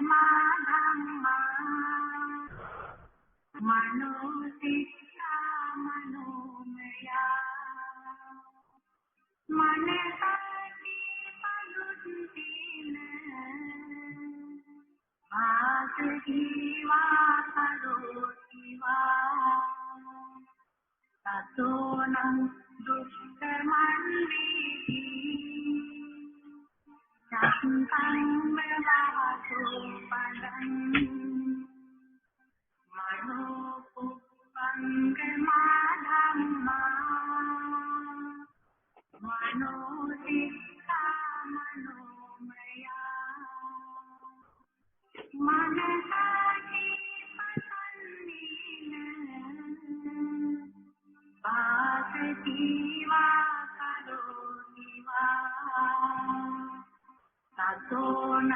मनोपुष्पङ्गमाधम्मा मनोदिष्टा मनोमया मनसति पलुन्तीन भासति वा करोति वा ततो न दुष्टमन्विति मनोपुष्पङ्गमाधम्मा मनोदिष्टा मनोमया मनसति पलुन्तीन भासति वा करोति वा ततो न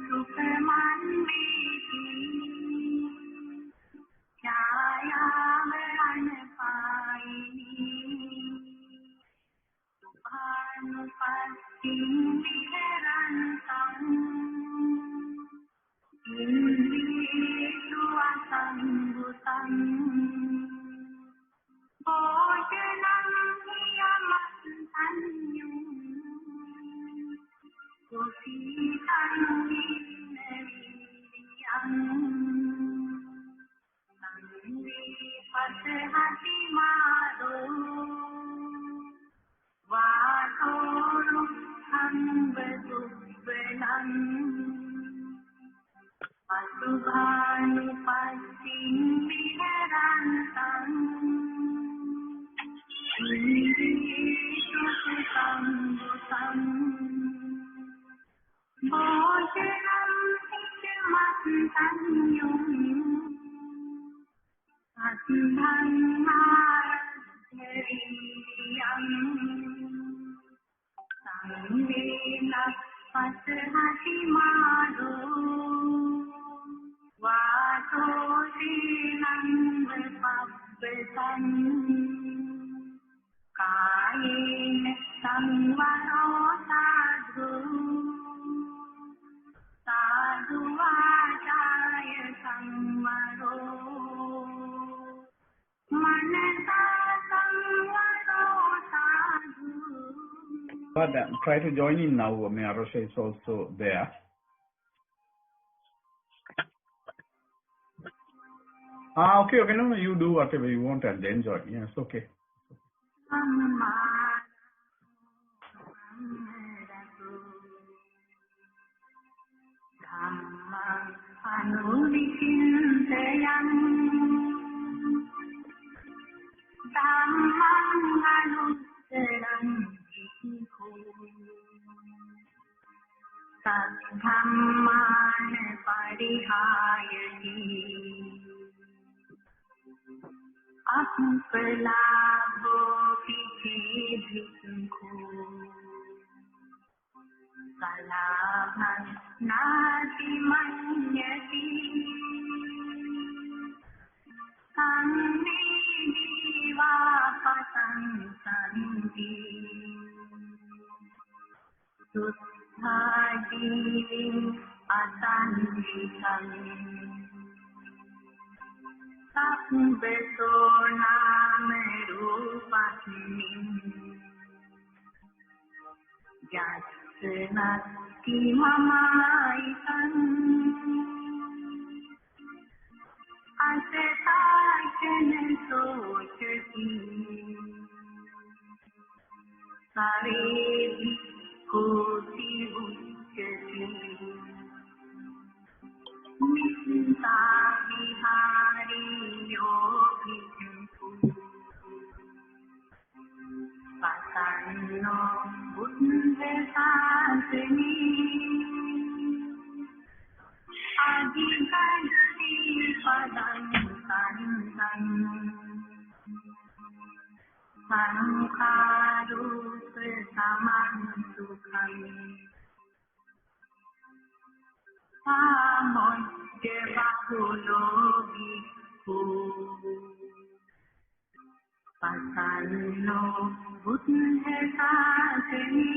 सुखमन्विति छायावरणपायिनी सुखानुपस्थिं विहरन्तम् इन्द्रियेषु असङ्गुतम् भोजनं नियमसंयम् संदीपसहति मारो वासोरुहंगदुर्बलम् अशुभानुपस्थिं विहरन्तम् इन्द्रियेषु सुसंगतम् भोजनं हितमसंयम् असंधन्नारध्यरीर्यम् संवेन पसहति मारो वासोऽधीनं कायेन संवरो साधु साधुवाचाय संवरो मनसा संवरो साधु. But try to join in now. Arosha is also there. Okay. No, you do whatever you want and then join. Yes, okay. Dhammam anuvichintayam Dhammam anuttaram vikho Tadhamman parihayati Apalabho vichedvikho Kalabhan nati manyati Sannidiva patansanti Suddhadivim asanvitam Sapbeso name rupasmim Yasnati mamaitam Asatachana sochati Sarevi koti uchati Nisita vihari yogi Pasanno buddha sasani Adhikati padam santam Sankharup samam sukham Samodya bahulo bhikkhu Pasanno buddha sasani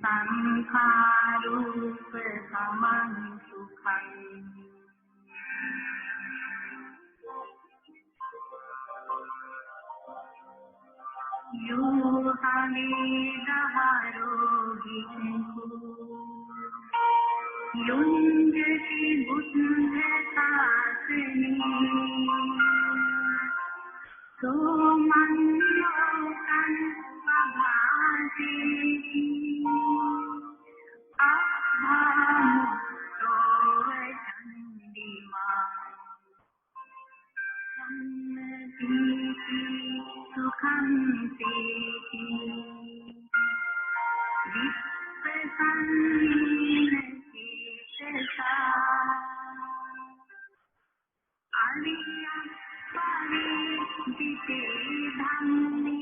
संखारूप समं सुखं यो हमेदहरोगिषु युञ्जति बुद्धशासने सोमन्लोकं प्रभाते अभामुक्तो चण्डिमान् सन्नतीति सुखं तेति विप्रसन्नचेतसा अरियपरिजिते धम्मे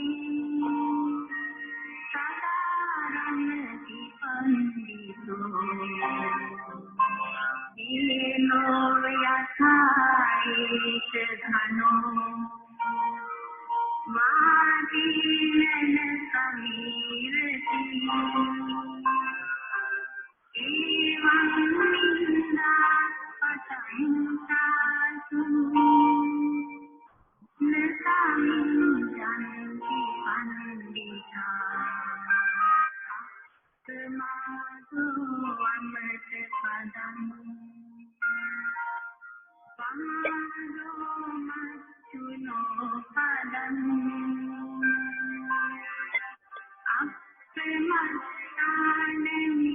सदा रमति पण्डितो येनो यथा धनो वादीन समीरति एवं निन्दा पतन्तासु न समिञ्जन्ति पण्डिता समाधो अमृतपदम् समाधो मच्चुनो पदम्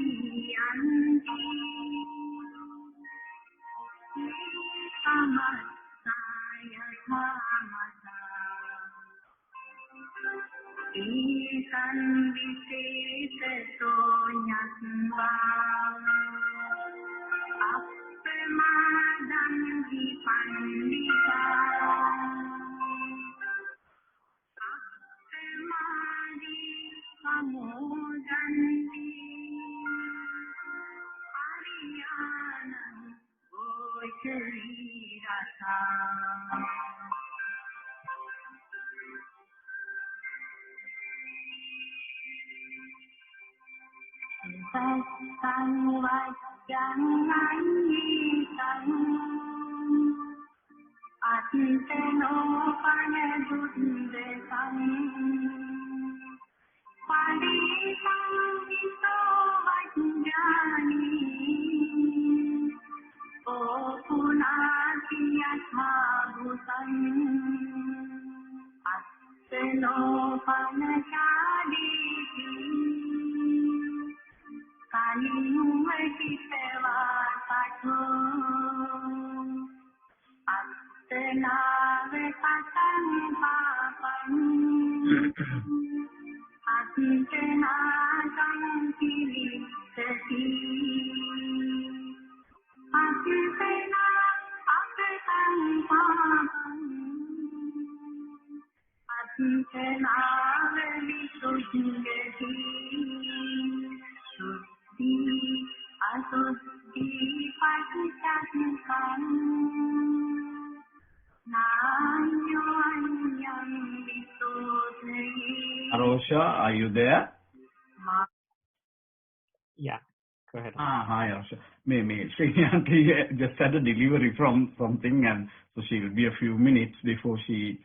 अप्रमत्तानमीयन्ति समस्ताय धामसा ईशन् विशेषतो ज्ञात्वा अप्रमादं हि पण्डिता अप्रमादी अमोदन्ति हरियाणं गोचरीरसा संवच्यन्नन्येतं अत्यन्तनोपनदुन्दसं परिसंवितो वञ्जानि ओ पुनाति यथा भूतम् अत्यनोपनचालीति कालिमुमहितवा पाठो अत्तनावकतं पापम् अतिजनाकं किलिप्सति अतिजना अपतं पापम् अतिजनावलिसुञ्जति अशुद्धि पठितं नान्योन्यं विशोधये Arosha, are you there? Yeah, go ahead. Hi, Arosha. May Srinyanti just had a delivery from something, and so she will be a few minutes before she.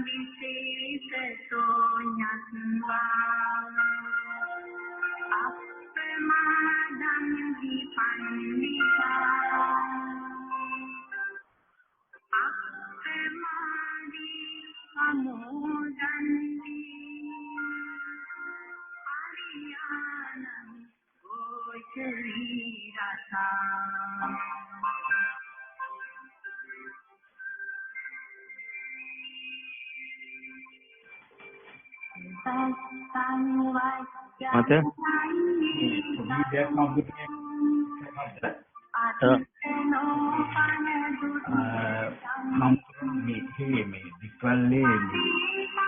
विशेषतो ज्ञात्वा अप्रमादं हि पण्डिता अप्रमादी अमोदन्ति हरियाणं गोचरीरसा Mata? Dia kabut මේ විකල්ලේ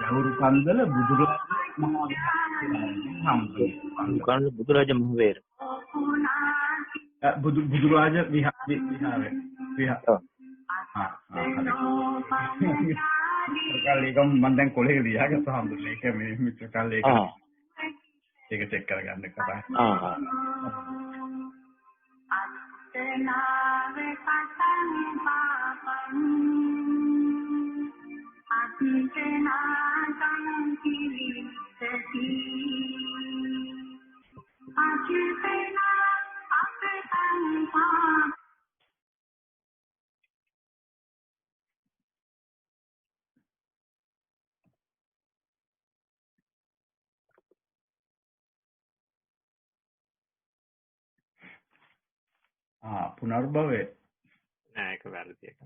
ගෞරු කන්දල Bukan Buduraja Mahawir. බුදුරාජ විහාරය කල්ලේකම් මම දැන් කොලේ ලියාගත්ත හම්බුනේ ඒක මේ මිත්‍ර කල්ලේක ඒක චෙක් කරගන්න කතා අත්තනාවේ පතන් පාපන් අත්නාතං කිලිසති අචිතනා අපතං පාප පුනර්භවය නෑ ඒක වැරදි එකක්.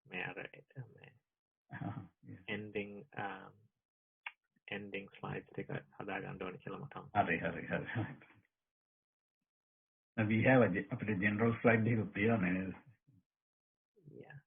මේ අර මේ ending slides ටික හදා ගන්න ඕනේ කියලා මට හරි we have අපිට general slide එකක් තියෙනවා නේද yeah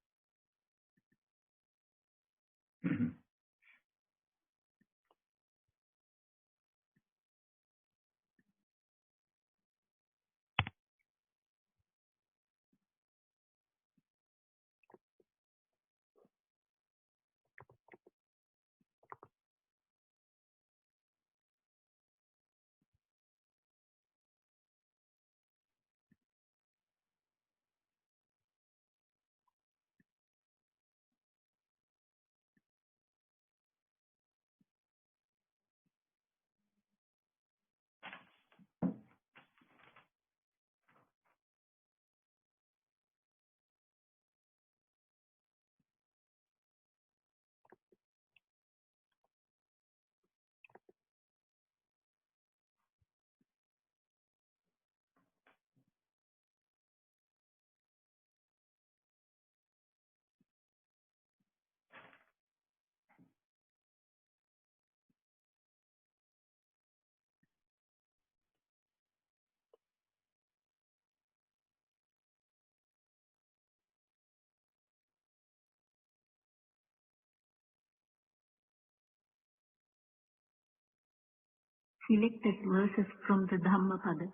Selected verses from the Dhammapada.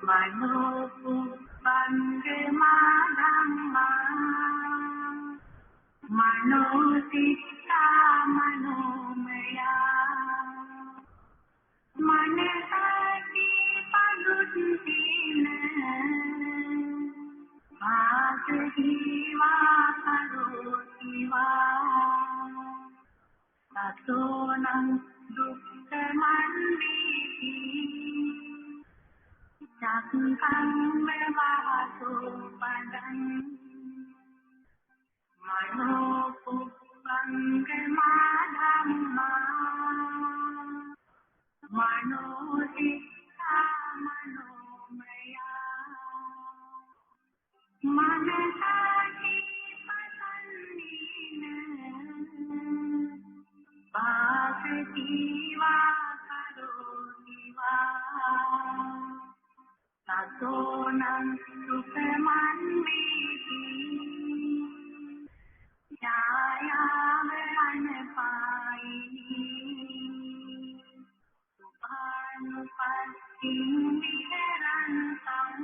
Mano Puppande Madhamma Mano Sitta Manomaya Manasati Paduttina Bhagavīva Karotiva Tatonam Dukkhamanditi Chakkham Vahaso Padam Mano Puppanga Madhamma Mano Sitta Manomaya Manasati Padannina Bhagavīva Karotiva Tatonam Dukkhamanditi Jayāvaranapāyini Subhanupattim viharantam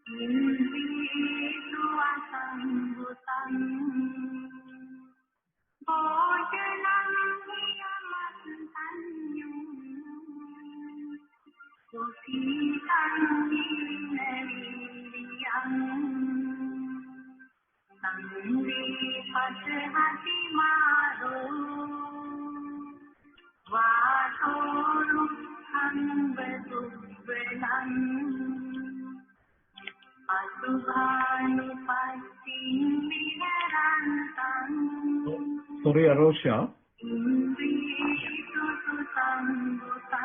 Indriyesu asambhutam Bhojanam niyamatanyum Susitam niriyam Sanghi pathati maro Vasorukham vedubbelam Asubhanupattim viharantam sorry, Arosha.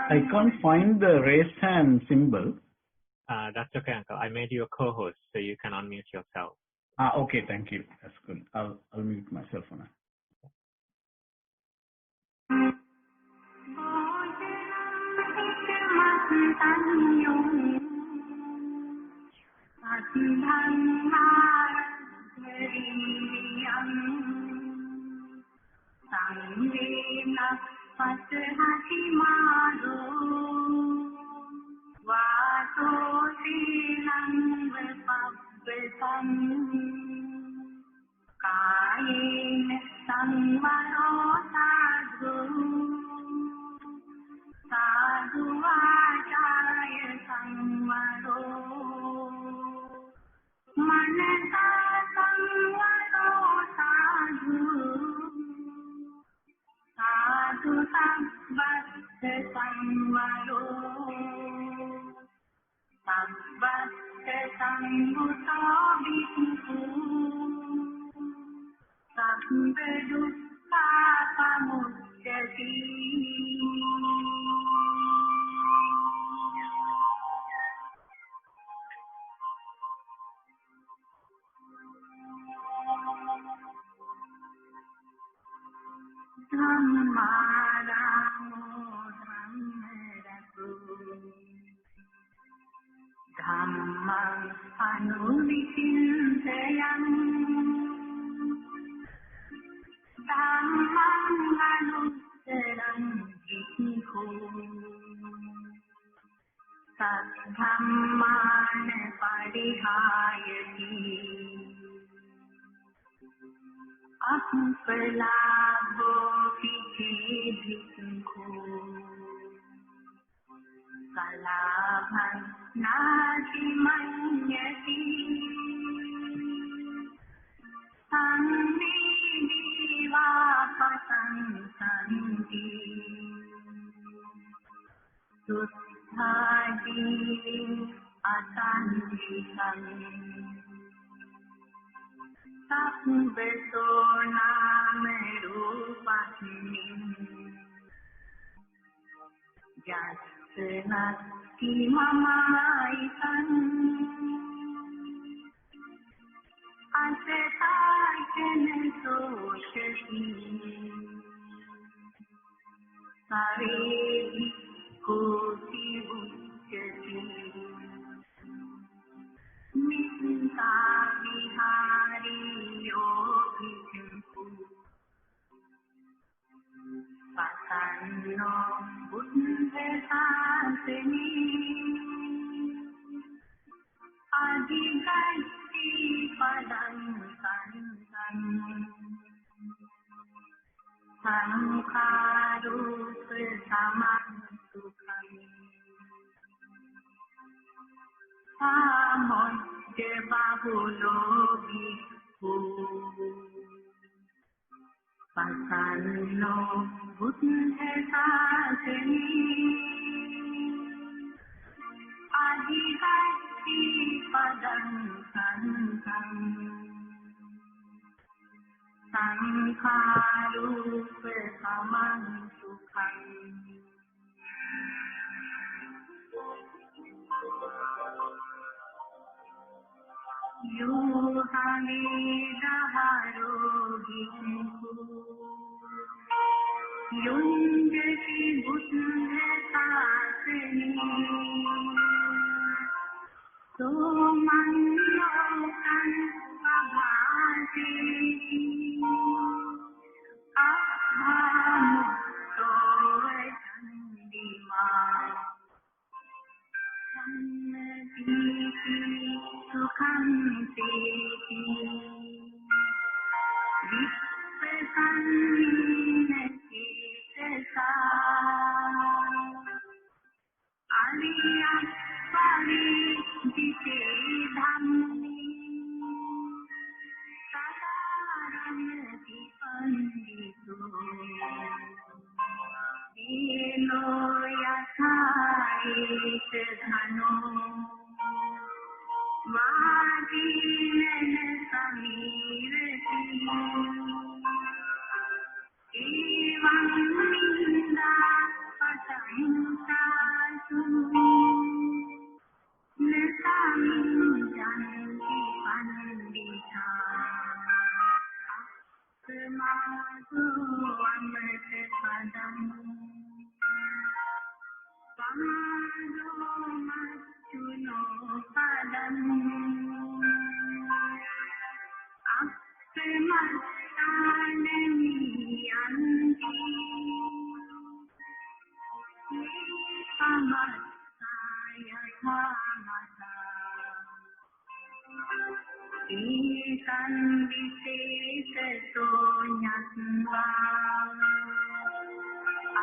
I can't find the raised hand symbol. That's okay, Uncle. I made you a co-host, so you can unmute yourself. Okay, thank you. That's good. I'll mute myself for now. Madhu अमृत पदम पादो मच्चुनो पदम अप्पमत्तानमियन्ति समत्तायथामता ईतं विशेषतो ज्ञात्वा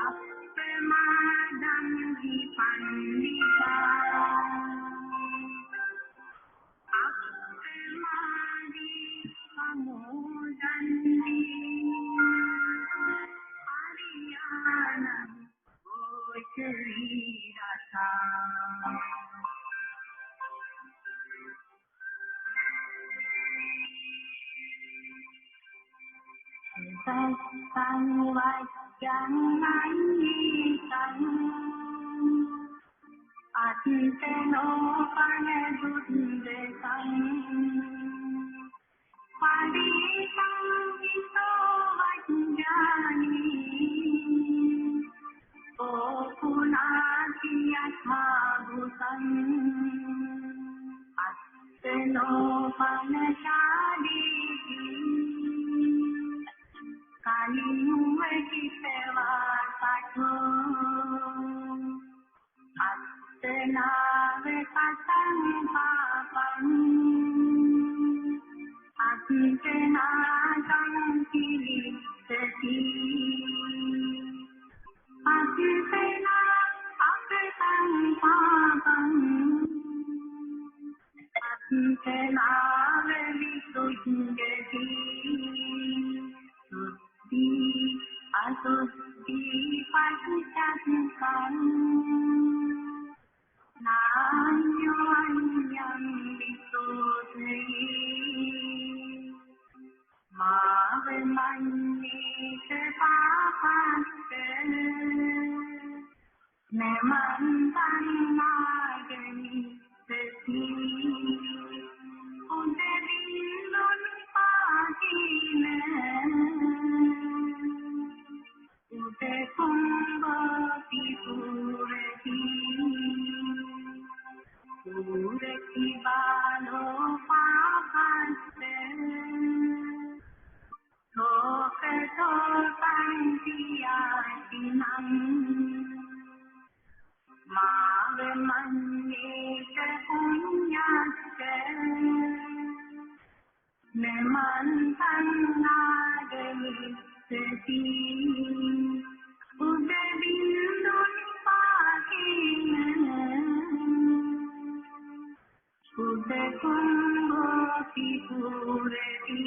अप्रमादं हि पण्डिता अप्रमादी समोदन्ति हरियाणं गोचरीरथा संवाच्यन्नन्येतं अतितनोपनदुन्दतं परिसंहितो वज्ञानी ओ पुनाति यथा भूतम् अस्तनोपनशालीति कालिमुमकितवा पाठो अस्तनावकतं पापम् अतिजनातं किलिष्यति अतिजना अकृतं पापम् अतिजनावविसुञ्जति असुद्धि पठितं नान्योन्यं विशोधये मावमन्येत पापात् न मन्दं नागमिष्यति उदबिन्दुनिपातेन उदकुम्भोऽपि पूरति पूरति बालो पापात् शोकशोकान्ति यातिनम् मावमन्येत पुण्याच्च न मन्दं नागमिष्यति उदबिन्दुनिपातेन उदकुम्भोऽपि पूरति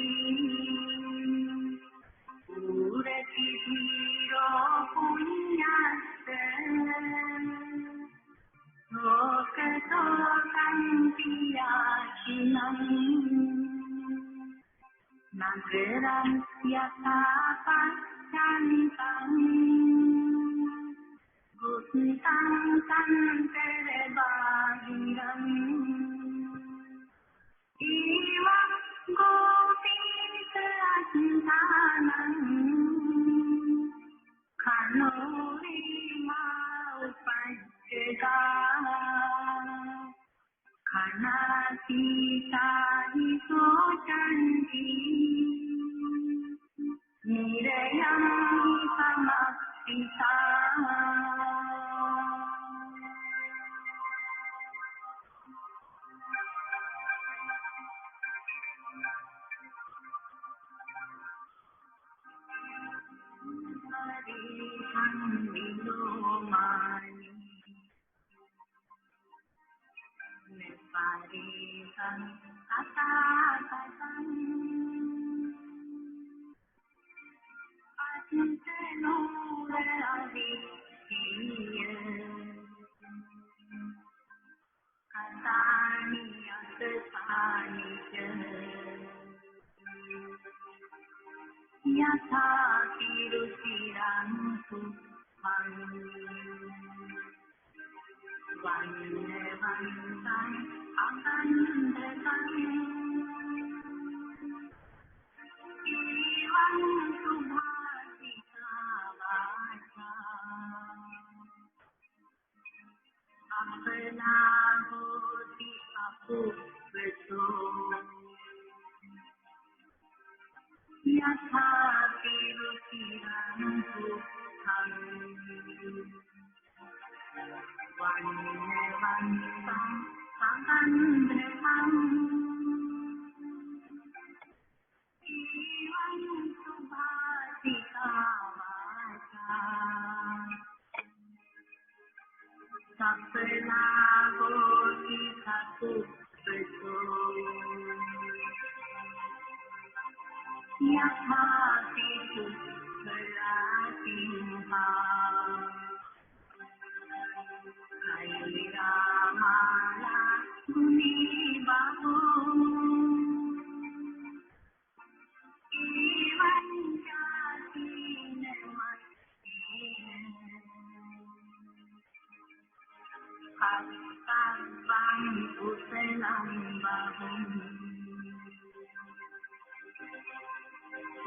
पूरति धीरो पुण्यात् शोकशोकान्ति यातिनम् नगरं यथा पश्यन्तम् गुप्तं सन्तर्बाहिरम् एवं गोपीत अज्ञानम् खनोरिमा उपज्जता खनातीता हि शोचन्ति निरयं हि समप्सिता हरिहं विलोमानि निपारितं तथागतम् अचिन्तनोरधिष्ठीय कथानि अकृतानि च यथा रुचिरान्तु वन्दवन्तम् अगन्धकम् एवं तु सुप्रतो यथा तिरुचिरं सुखं वन्यवन्तं अगन्धं एवं सुभाषिता वाचा सफला होति सपुत्रतो यथा पुत्रया सिंहा कैरामाला गुणी बाहो एवं जातीन मत्तेन हस्तां कुशलं बहुम्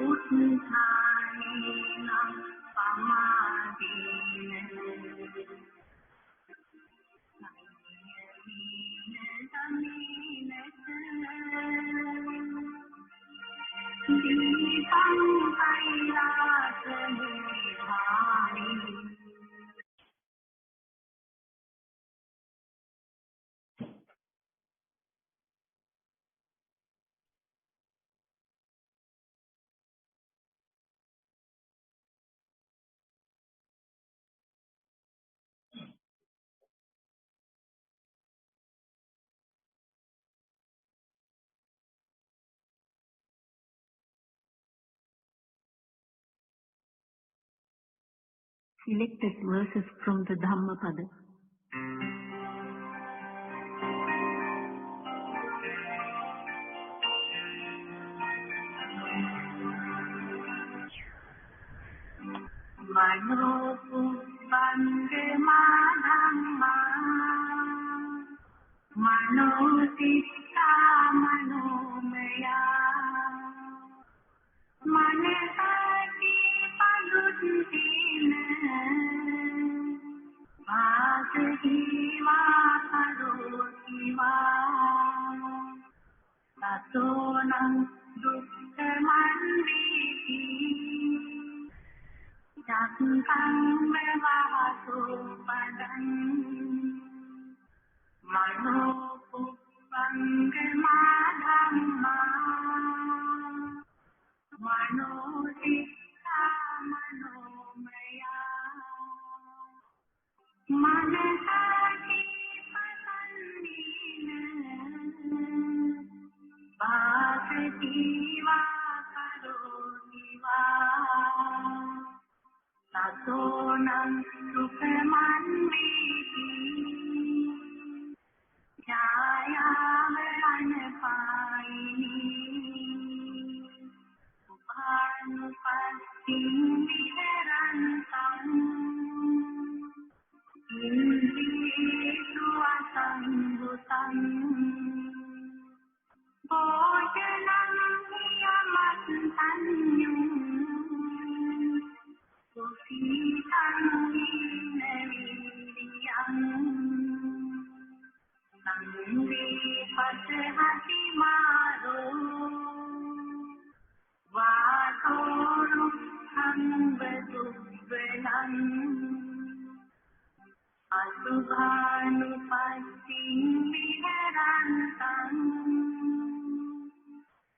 उत्थानेन समाधेन दमेन च दीपं कैलासनिधाने Selected verses from the Dhammapada. Mano Pubbande Madhamma Mano Sitta Manomaya Manasati Paluttina Bhagahiva Karotiva Tatonam Dukkhamanditi Jakang Mevaso Padang Mano Pubbande Madhamma Mano Sitta Manomaya Manasati Patandina Bhagativa Karotiva Tatonam Dukkhamanditi Jaya Varanapayini Uphanupattim Viharantam Indriyesu Asambhutam Bhojanam Yamatanyum Susitam Neviriyam Nandi Patahati Maro Vadorukham Vedubbelam Asubhanupattim Viharantam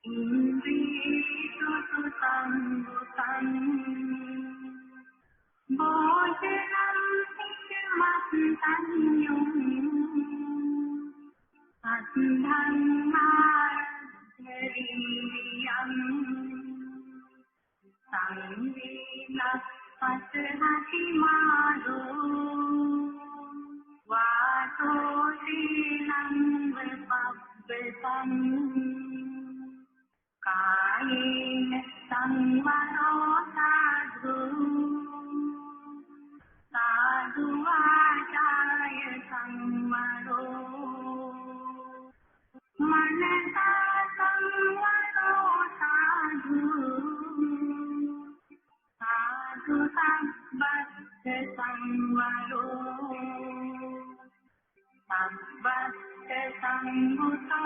Indriyesu Sambhutam Bhojanam Yamatanyum Adham Maradhariyam Sangvina Patahati Maro Vato Silam Vipabbetam Kayena Samvaro Sadhu Sadhu Vajaya Samvaro Manasa Samvaro Sadhu Sadhu Sabbata Samvaro Sabbata Sambuto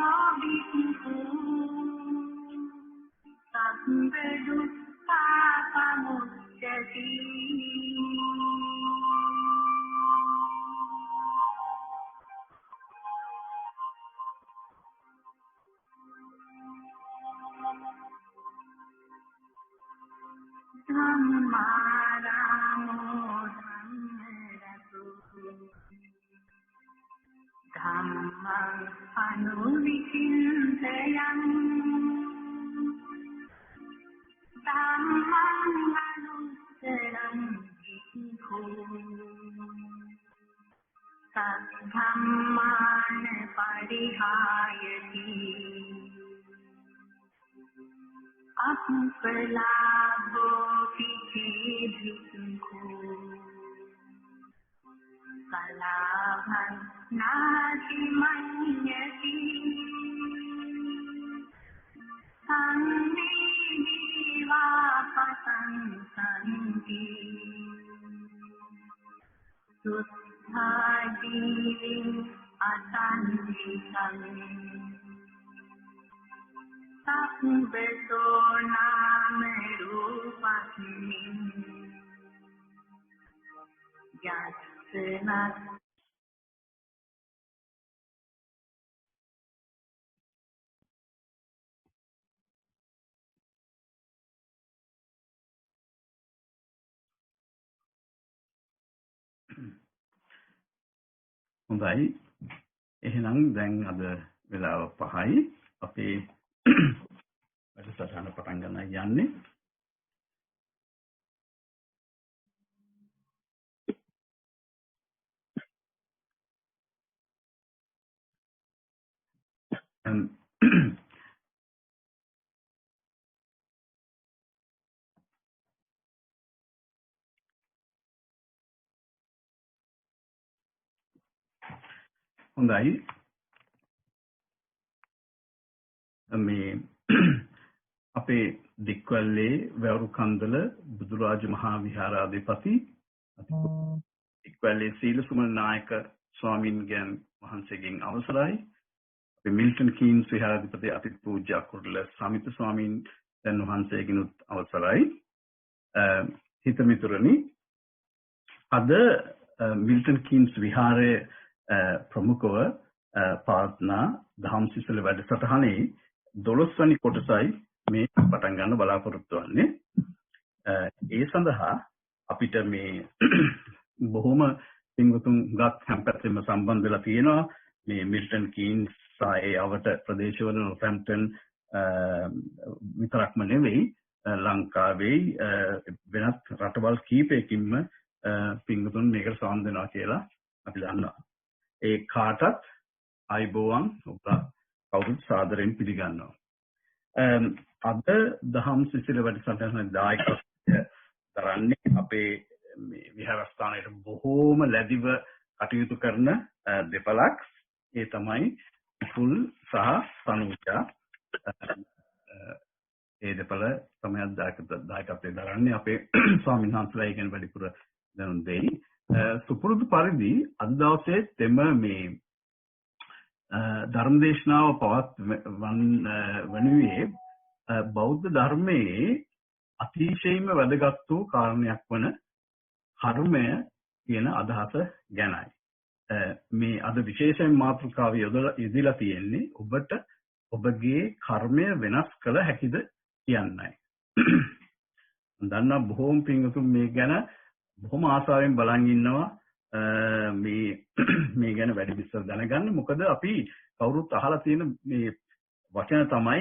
दुःखापमुच्यते धम्मारामो धम्मरतो धम्मं अनुविचिन्तयन् धम्मं अनुत्तरं विभो तद्धम्मान् परिहायति अपलाभोऽपि चेद्विसुखो कलाभं नातिमन्यति संवेदीवापसंसन्ति सुस्थादीन् असन्नितं तप्तो नाम रूपस्मिन् यस्य न හොඳයි එහෙනම් දැන් අද වෙලාව 5යි අපේ වැඩසටහන පටන් ගන්න යන්නේ හොඳයි මේ අපේ දික්වැල්ලේ වැවරු කන්දල බුදුරාජ මහා විහාරාධිපති දික්වැල්ලේ සීලසුමන නායක ස්වාමීන්ගෙන් වහන්සේගෙන් අවසරයි අපේ මිල්ටන් කීන්ස් විහාරාධිපති අතිපූජ්‍ය කුරුල්ල සමිත ස්වාමීන් වහන්සේගෙනුත් අවසරයි හිතමිතුරනි අද මිල්ටන් කීන්ස් විහාරයේ ප්‍රමුඛව පාත්නා දහම් සිසල වැඩසටහනේ 12 වෙනි කොටසයි මේ පටන් ගන්න බලාපොරොත්තු වෙන්නේ. ඒ සඳහා අපිට මේ බොහොම පින්වතුන් ගත් හැම්පැත්තෙම සම්බන්ධ වෙලා තියෙනවා. මේ මිල්ටන් කීන්ස් සායේ අවට ප්‍රදේශවල නොතැම්ප්ටන් විතරක්ම නෙවෙයි ලංකාවේ වෙනත් රටවල් කීපයකින්ම පින්වතුන් මේකට සම්බන්ධ වෙනවා කියලා අපි දන්නවා. ඒ කාටත් අයිබෝවන් ඔබලා කවුරුත් සාදරයෙන් පිළිගන්නවා. අද දහම් සිසිල වැඩසටහනේ දායකත්වය දරන්නේ අපේ මේ විහාරස්ථානයේ බොහෝම ලැබිව කටයුතු කරන දෙපළක්. ඒ තමයි ෆුල් සහ සනුජා. ඒ දෙපළ තමයි දායකත්වයේ දරන්නේ අපේ ස්වාමීන් වහන්සේලා ඉගෙන වැඩිපුර දැනුම් දෙයි. සුපුරුදු පරිදි අද දවසේ තෙම මේ ධර්මදේශනාව වනුයේ බෞද්ධ ධර්මයේ අතිශයින්ම වැදගත් වූ කාරණයක් වන කර්මය කියන අදහස ගැනයි. මේ අද විශේෂයෙන් මාතෘකාව යොදලා තියෙන්නේ ඔබට ඔබගේ කර්මය වෙනස් කළ හැකිද කියන්නයි. දන්නා බොහෝම පින්වතුන් මේ ගැන බොහොම ආසාවෙන් බලන් ඉන්නවා මේ ගැන වැඩි විස්තර දැනගන්න. මොකද අපි කවුරුත් අහලා තියෙන මේ වචන තමයි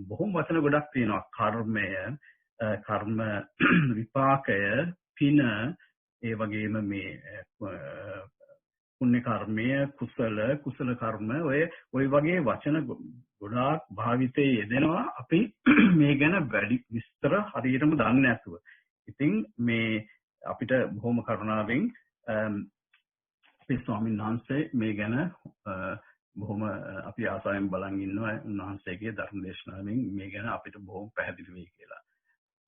බොහොම වචන ගොඩක් තියෙනවා. කර්මය, කර්ම විපාකය, පින, ඒ වගේම මේ පුණ්‍ය කර්මය, කුසල කර්ම ඔය වගේ වචන ගොඩාක් භාවිතයේ යෙදෙනවා. අපි මේ ගැන වැඩි විස්තර හරියටම දන්නේ නැතුව. ඉතින් මේ අපිට බොහොම කරුණාවෙන් අපේ ස්වාමීන් වහන්සේ මේ ගැන බොහොම අපි ආසාවෙන් බලන් ඉන්නවා. උන්වහන්සේගේ ධර්ම දේශනාවෙන් මේ ගැන අපිට බොහොම පැහැදිලි වෙයි කියලා.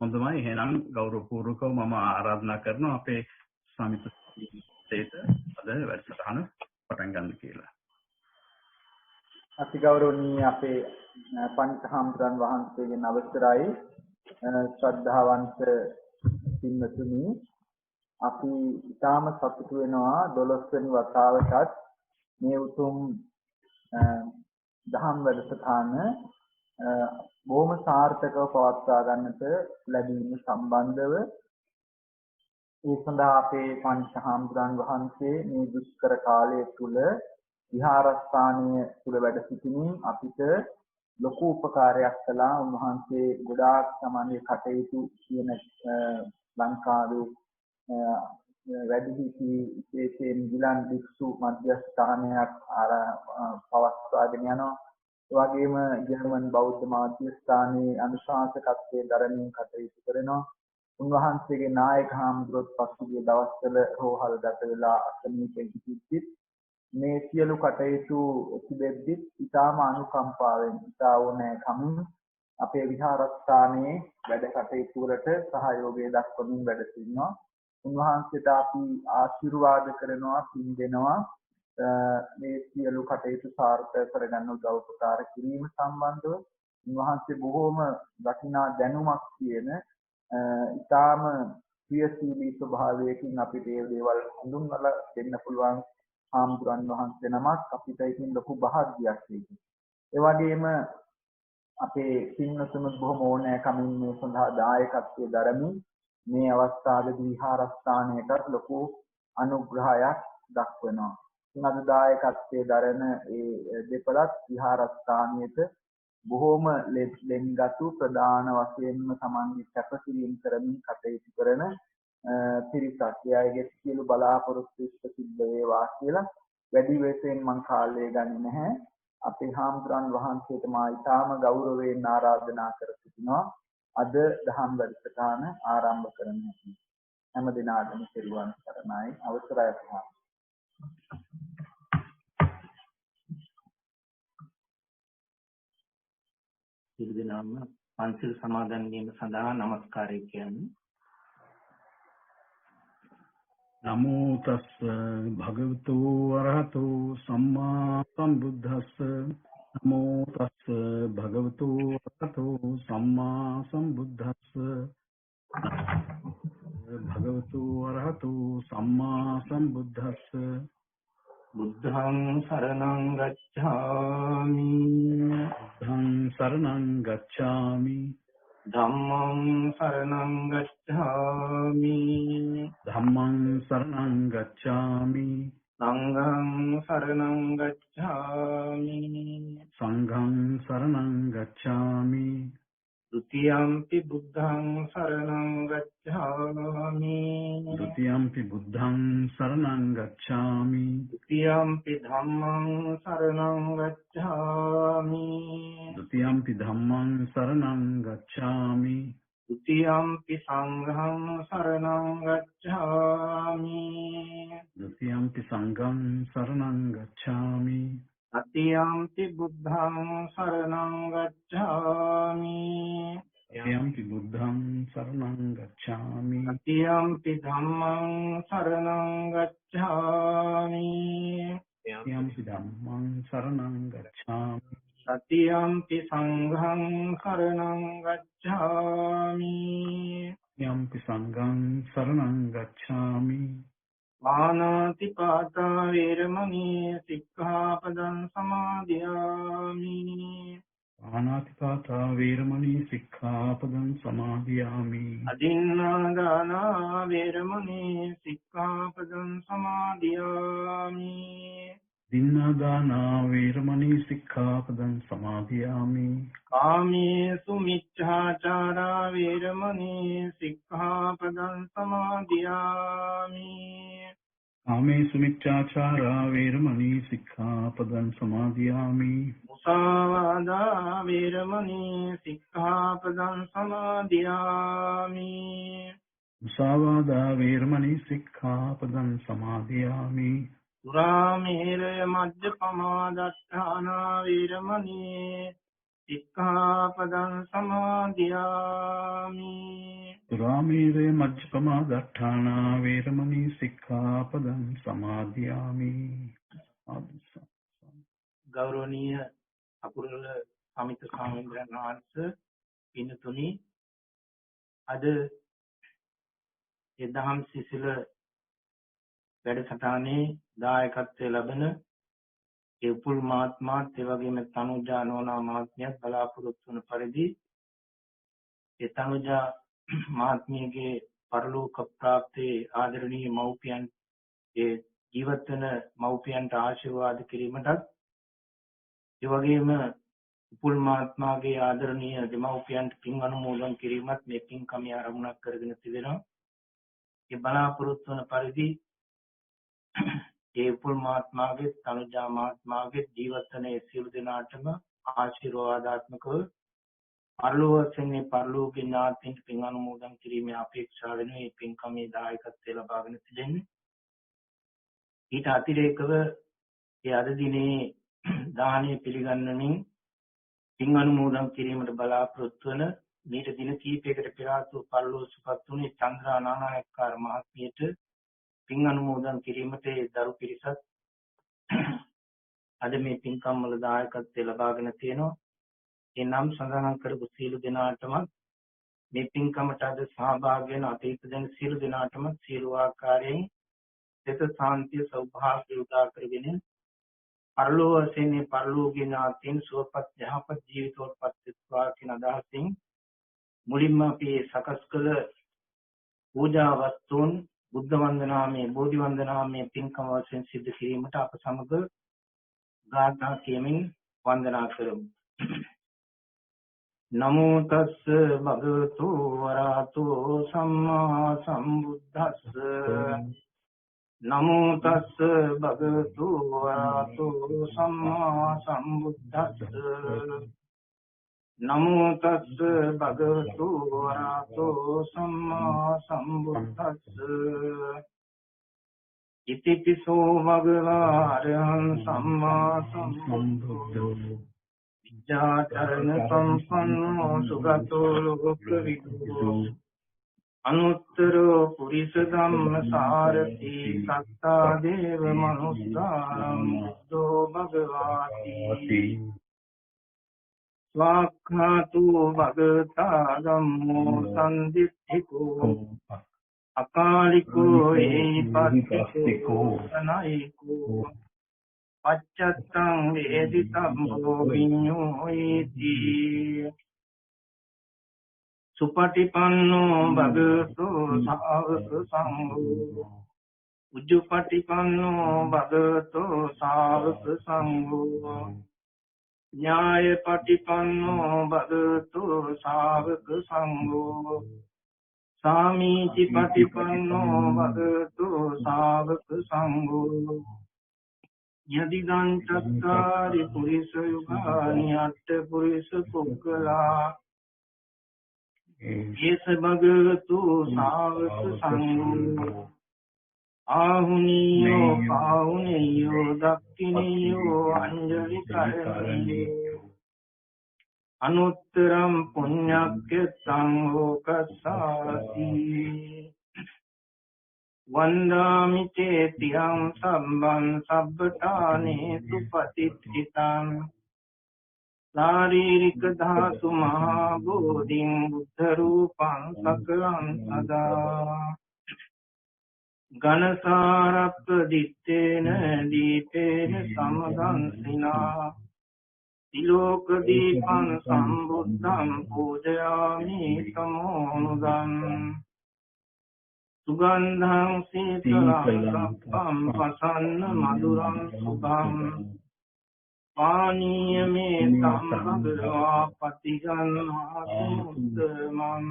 හොඳයි. එහෙනම් ගෞරවපූර්වකව මම ආරාධනා කරනවා අපේ සමිතේට අද වැඩසටහන පටන් ගන්න කියලා. අතිගෞරවනීය අපේ පන්සහම්තුන් වහන්සේගෙන් අවසරයි ශ්‍රද්ධාවන්ත පින්වතුනි අපි ඊටාම සතුටු වෙනවා 12 වෙනි වතාවටත් මේ උතුම් දහම් වැඩසටහන බොහොම සාර්ථකව පවත්වා ගන්නට ලැබීම සම්බන්ධව ඒ සඳහා අපේ පංචහාමුදුරන් වහන්සේ මේ දුෂ්කර කාලය තුල විහාරස්ථානයේ තුල වැඩ සිටිනින් අපිට ලොකු උපකාරයක් කළා. උන්වහන්සේ ගොඩාක් සමාජයේ කටයුතු කියන ලංකාවේ වැඩිහිටි විශේෂයෙන් ගිලන් භික්ෂු මධ්‍යස්ථානයක් පවත්වාගෙන යනවා. ඒ වගේම ජර්මන් බෞද්ධ මධ්‍යස්ථානයේ අනුශාසකත්වයේ දරමින් කටයුතු කරනවා. උන්වහන්සේගේ නායක හාමුදුරුවෝ පසුගිය දවස්වල රෝහල් ගත වෙලා අසනීපෙන් සිටිත් මේ සියලු කටයුතු තිබෙද්දී ඊටාම අනුකම්පාවෙන් ඊටා ඕනෑ කමින් අපේ විහාරස්ථානයේ වැඩ කටයුතු වලට සහයෝගය දක්වමින් වැඩ සිටිනවා. උන්වහන්සේට අපි ආශිර්වාද කරනවා, පින් දෙනවා. මේ සියලු කටයුතු සාර්ථක කරගන්න උදව් උපකාර කිරීම සම්බන්ධව උන්වහන්සේ බොහෝම වටිනා දැනුමක් තියෙන ඊටාම ප්‍රියශීලී ස්වභාවයකින් අපිට මේ දේවල් හඳුන්වලා දෙන්න පුළුවන් හාමුදුරන් වහන්සේ නමක් අපිට ඉතින් ලොකු භාග්‍යයක් ඒක. ඒ වගේම අපේ පින්වතුනුත් බොහොම ඕනෑකමින් මේ සඳහා දායකත්වයේ දරමින් මේ අවස්ථාවේදී විහාරස්ථානයකට ලොකු අනුග්‍රහයක් දක්වනවා. ඉතින් අද දායකත්වයේ දරන ඒ දෙපළත් විහාරස්ථානයේට බොහෝම ලෙන්ගතු ප්‍රධාන වශයෙන්ම සමන්වි සැපසිරීම කරමින් කටයුතු කරන පිරිසක්. එයාගේ සියලු බලාපොරොත්තු ඉෂ්ට සිද්ධ වේවා කියලා වැඩි වශයෙන් මම කාලය ගන්නේ නැහැ. අපේ හාමුදුරන් වහන්සේට මා ඊටාම ගෞරවයෙන් ආරාධනා කර සිටිනවා. අද දහම් වැඩසටහන ආරම්භ කරන්න. හැම දිනාටම පෙරවන් සරණයි. අවසරයි අපහා. සියලු දෙනාම පන්සිල් සමාදන් වීම සඳහා নমස්කාරය කියන්නේ. නමෝ තස්ස භගවතු වරහතෝ සම්මා සම්බුද්දස්ස නමෝ තස්ස භගවතු වරහතෝ සම්මා සම්බුද්දස්ස භගවතු වරහතෝ සම්මා සම්බුද්දස්ස බුද්ධං සරණං ගච්ඡාමි බුද්ධං සරණං ගච්ඡාමි ධම්මං සරණං ගච්ඡාමි ධම්මං සරණං ගච්ඡාමි සංඝං සරණං ගච්ඡාමි සංඝං සරණං ගච්ඡාමි ဒ ුතියම්පි බුද්ධං සරණං ගච්ඡාමි ဒ ුතියම්පි බුද්ධං සරණං ගච්ඡාමි ဒ ුතියම්පි ධම්මං සරණං ගච්ඡාමි ဒ ුතියම්පි ධම්මං සරණං ගච්ඡාමි ဒ ුතියම්පි සංඝං සරණං ගච්ඡාමි ဒ ුතියම්පි සංඝං සරණං ගච්ඡාමි අතියම්පි බුද්ධං සරණං ගච්ඡාමි යම්පි බුද්ධං සරණං ගච්ඡාමි අතියම්පි ධම්මං සරණං ගච්ඡාමි යම්පි ධම්මං සරණං ගච්ඡාමි සතියම්පි සංඝං සරණං ගච්ඡාමි යම්පි සංඝං සරණං ගච්ඡාමි පාණාති පාතා වේරමණී සික්ඛාපදං සමාදියාමි පාණාතිපාතා වේරමණී සික්ඛාපදං සමාදියාමි අදින්නාදානා වේරමණී සික්ඛාපදං සමාදියාමි දින්නාදානා වේරමණී සික්ඛාපදං සමාදියාමි කාමේසු මිච්ඡාචාරා වේරමණී සික්ඛාපදං සමාදියාමි කාමේසු මිච්ඡාචාරා වේරමණී සික්ඛාපදං සමාදියාමි මුසාවාදා වේරමණී සික්ඛාපදං සමාදියාමි මුසාවාදා වේරමණී සික්ඛාපදං සමාදියාමි සුරාමේරය මජ්ජපමා දත්තානා වේරමණී සික්ඛාපදං සමාදියාමි සුරාමේරය මජ්ජපමා දත්තානා වේරමණී සික්ඛාපදං සමාදියාමි ගෞරවනීය අපුරුල සමිත ස්වාමීන් වහන්සේ පින්තුනි අද ඒ දහම් සිසිල වැඩසටහනේ දායකත්වය ලබන ඒ උපුල් මහත්මයාත් ඒ වගේම තනුජා නෝනා මහත්මියත් බලාපොරොත්තු වන පරිදි ඒ තනුජා මහත්මියගේ පරලෝක ප්‍රාප්තියේ ආදරණීය මව්පියන් ඒ ජීවත් වෙන මව්පියන්ට ආශිර්වාද කිරීමටත් ඒ වගේම උපුල් මහත්මයාගේ ආදරණීය දෙමව්පියන්ට පින් අනුමෝදන් කිරීමත් මේ පින්කමේ ආරම්භයක් කරගෙන තිබෙනවා. ඒ බලාපොරොත්තු වන පරිදි ඒ උපුල් මහත්මයාගේ තනුජා මහත්මයාගේ ජීවත් වන සියලු දෙනාටම ආශිර්වාදාත්මකව පරලෝකයෙන් පරලෝකේ ඥාතීන් පින් අනුමෝදන් කිරීමේ අපේක්ෂාවෙන් මේ පින්කමේ දායකත්වය ලබාගෙන තිබෙන්නේ. ඊට අතිරේකව ඒ අද දිනේ දානීය පිළිගන්නමින් පින් අනුමෝදන් කිරීමට බලාපොරොත්තු වන මීට දින කිහිපයකට පෙර ආතු පරලෝසුපත් වුණේ චන්ද්‍රා නානායක්කාර මහත්මියට පින් අනුමෝදන් කිරීමට ඒ දරු පිරිසත් අද මේ පින්කම් වල දායකත්වය ලබාගෙන තියෙනවා. ඒ නම් සඳහන් කරපු සියලු දෙනාටම මේ පින්කමට අද සහභාගී වෙන අතීත දෙන සියලු දෙනාටම සියලු ආකාරයෙන් සිත සාන්තිය සෞභාග්‍ය උදා කරගෙන පරලෝකයෙන් පරලෝකීය ඥාතීන් සුවපත් යහපත් ජීවිතවලට පත්වෙත්වා කියන අදහසින් මුලින්ම අපි සකස් කළ පූජා වස්තුන් බුද්ධ වන්දනාමය බෝධි වන්දනාමය පින්කම වශයෙන් සිදු කිරීමට අප සමග ගාථා කියමින් වන්දනා කරමු. නමෝ තස්ස භගවතු වරහතෝ සම්මා සම්බුද්දස්ස නමෝ තස්ස භගවතු වරහතෝ සම්මා සම්බුද්දස්ස නමෝ තස්ස භගවතු වරහතෝ සම්මා සම්බුද්දස්ස ඉතිපිසෝ භගවා අරහං සම්මා සම්බුද්ධෝ විද්‍යාචරණ සම්පන්නෝ සුගතෝ ලෝකවිදු අනුත්තරෝ පුරිස ධම්ම සාරති සත්තා දේව මනුස්සානම් බුද්ධෝ භගවාති ස්වාක්ඛාතු භගවතා ධම්මෝ සම්දිත්තිකෝ අකාලිකෝ ඒපස්සිකෝ අනයිකෝ පච්චත්තං වේදිතම්බෝ විඤ්ඤෝ ඉති සුපටිපන්නෝ භගවතු සාවක සංඝෝ උජ්ජුපටිපන්නෝ භගවතු සාවක සංඝෝ ඥායපටිපන්නෝ භගවතු සාවක සංඝෝ සාමීචි පටිපන්නෝ භගවතු සාවක සංඝෝ යදිදං චත්තාරි පුරිස යුගානි අට්ඨ පුරිස පුක්ඛලා येस भगवतु सावक संगो आहुनियो पाहुनियो दक्षिणियो अंजलि करनियो अनुत्तरम पुण्यक्य संगो कसाति वंदामि चेत्यं सम्बं सब्बताने सुपतिष्ठितं शारीरिक धातु महाबोधिं बुद्ध रूपं सकलं सदा घनसारप्रदित्तेन दीपेन समदंसिना तिलोक दीपं सम्बुद्धं पूजयामि तमोनुदं सुगन्धं शीतलं सत्त्वं प्रसन्न मधुरं शुभं पानीय में भगवा पतिगन्मासुमुत्तमम्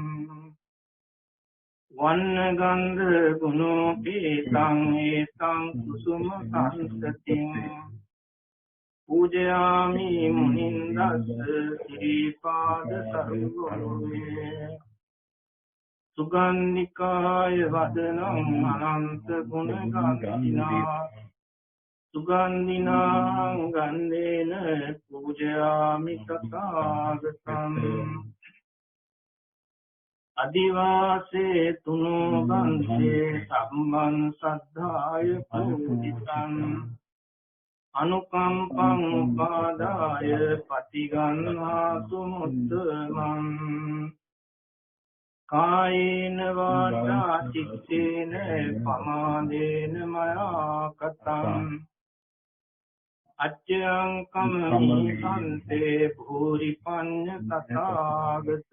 वन्न गंध गुणोपेतं एतं कुसुम संसतिं पूजयामि मुनिन्दस् श्रीपाद सर्वोमे सुगन्धिकाय वदनं अनंत गुणगामिना सुगंधिनां गंधेन पूजयामि तथागतम् अधिवासे तुनो गंधे सम्मं श्रद्धाय पूजितम् अनुकंपं उपादाय पतिगन्नातु मुत्तमम् කායේන වාචා චිත්තේන පමාදේන මයා කතං අච්ඡං කම්මි සම්තේ භූරි පඤ්ඤ තථාගත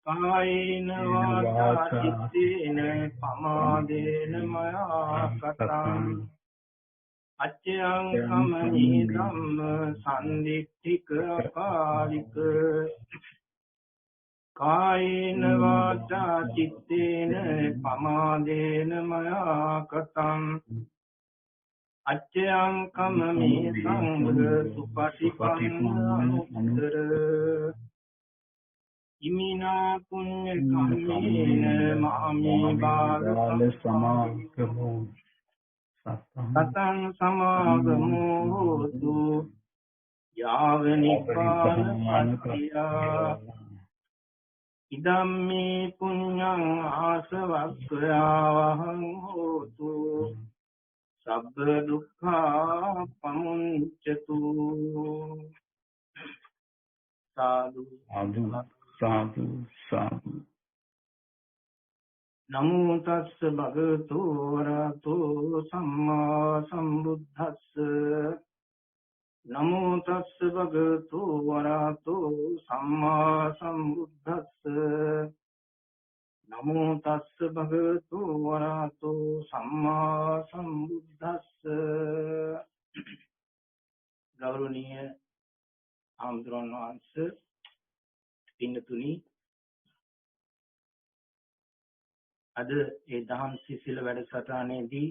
කායේන වාචා චිත්තේන පමාදේන මයා කතං අච්ඡං කම්මි ධම්ම සම්දිට්ඨික අකාලික කායේන වාචා චිත්තේන පමාදේන මයා කතං අච්ඡං කම්මි සංඝ සුපටිපන්න අනුත්තර ඉමිනා පුඤ්ඤ කම්මේන මාමේ බාල සමාගමෝ සතං සමාගමෝ හෝතු යාව නිපාන පත්‍තියා ඉදම්මේ පුඤ්ඤං ආසවක්ඛයාවහං හෝතු සබ්බ දුක්ඛා පමුඤ්චතු සාදු සාදු සාදු නමෝ තස්ස භගවතු වරහතෝ සම්මා සම්බුද්දස්ස නමෝ තස්ස භගවතු වරහතෝ සම්මා සම්බුද්දස්ස නමෝ තස්ස භගවතු වරහතෝ සම්මා සම්බුද්දස්ස ගෞරවනීය ආම්ද්‍රෝන් වහන්සේ පින්නතුනි අද ඒ දහම් සිසිල වැඩසටහනේදී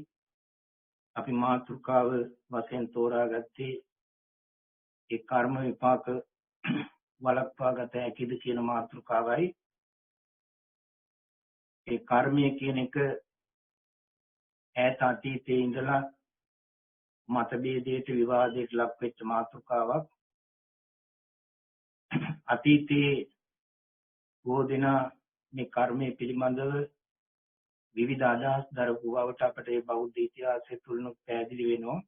අපි මාතෘකාව වශයෙන් තෝරාගත්තේ ඒ කර්ම විපාක වළක්වා ගත හැකිද කියන මාතෘකාවයි. ඒ කර්මය කියන එක ඈත අතීතයේ ඉඳලා මතභේදයට විවාදයට ලක් වෙච්ච මාතෘකාවක්. අතීතයේ බොහෝ දෙනා මේ කර්මය පිළිබඳව විවිධ අදහස් දරපු බවට අපට ඒ බෞද්ධ ඉතිහාසය තුලින් පැහැදිලි වෙනවා.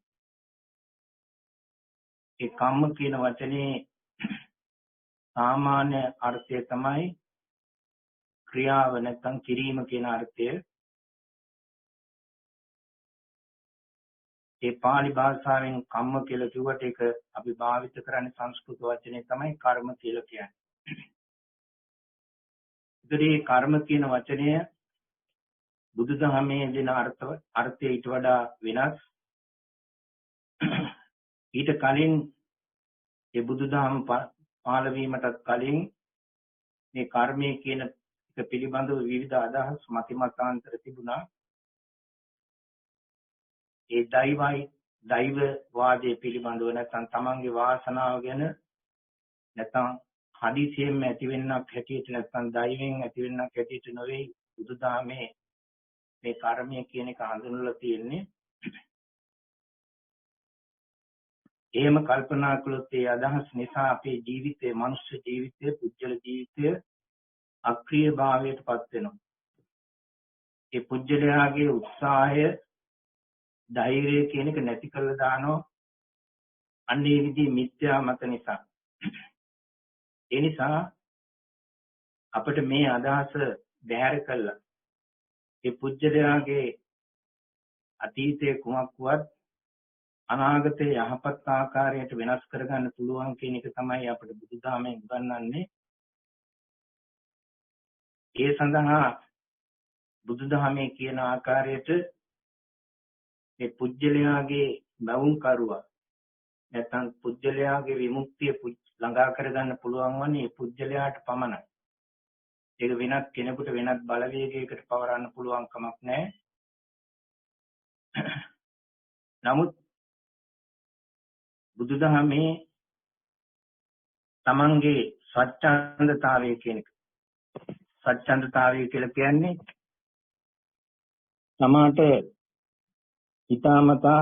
ඒ කම්ම කියන වචනේ සාමාන්‍ය අර්ථය තමයි ක්‍රියාව නැත්නම් කිරීම කියන අර්ථය. ඒ පාලි භාෂාවෙන් කම්ම කියලා කිව්වට ඒක අපි භාවිත කරන්නේ සංස්කෘත වචනේ තමයි කර්ම කියලා කියන්නේ. ඉතින් කර්ම කියන වචනය බුදුදහමේ දෙන අර්ථය ඊට වඩා වෙනස්. ඊට කලින් ඒ බුදුදහම පහළ වීමටත් කලින් මේ කර්මය කියන එක පිළිබඳව විවිධ අදහස් මතිමතාන්තර තිබුණා. ඒ දෛව වාදයේ පිළිබඳව නැත්නම් තමන්ගේ වාසනාව ගැන නැත්නම් හදිසියෙම ඇතිවෙන්නක් හැටියට නැත්නම් දෛවයෙන් ඇතිවෙන්නක් හැටියට නෙවෙයි බුදුදහමේ මේ කර්මය කියන එක හඳුන්වලා තියෙන්නේ. එහෙම කල්පනා කළොත් ඒ අදහස් නිසා අපේ ජීවිතයේ මනුෂ්‍ය ජීවිතයේ පුජ්‍යල ජීවිතයේ අක්‍රීය භාවයටපත් වෙනවා. ඒ පුජ්‍යලයාගේ උත්සාහය ධෛර්යය කියන එක නැති කරලා දානවා. අන්නේ විදිහේ මිත්‍යා මත නිසා. ඒ නිසා අපිට මේ අදහස බැහැර කළා. ඒ පුජ්‍යලයාගේ අතීතයේ කුමක් වුවත් අනාගතයේ යහපත් ආකාරයට වෙනස් කරගන්න පුළුවන් කියන එක තමයි අපිට බුදුදහමෙන් උගන්වන්නේ. ඒ සඳහා බුදුදහමේ කියන ආකාරයට මේ පුජ්‍යලයාගේ බවුන් කරුවා නැත්නම් පුජ්‍යලයාගේ විමුක්තිය ළඟා කරගන්න පුළුවන් වන්නේ පුජ්‍යලයාට පමණයි. ඒක වෙනත් කෙනෙකුට වෙනත් බලවේගයකට පවරන්න පුළුවන් කමක් නැහැ. නමුත් බුදුදහමේ තමන්ගේ සත්‍යන්තතාවය කියන එක සත්‍යන්තතාවය කියලා කියන්නේ සමාත හිතාමතා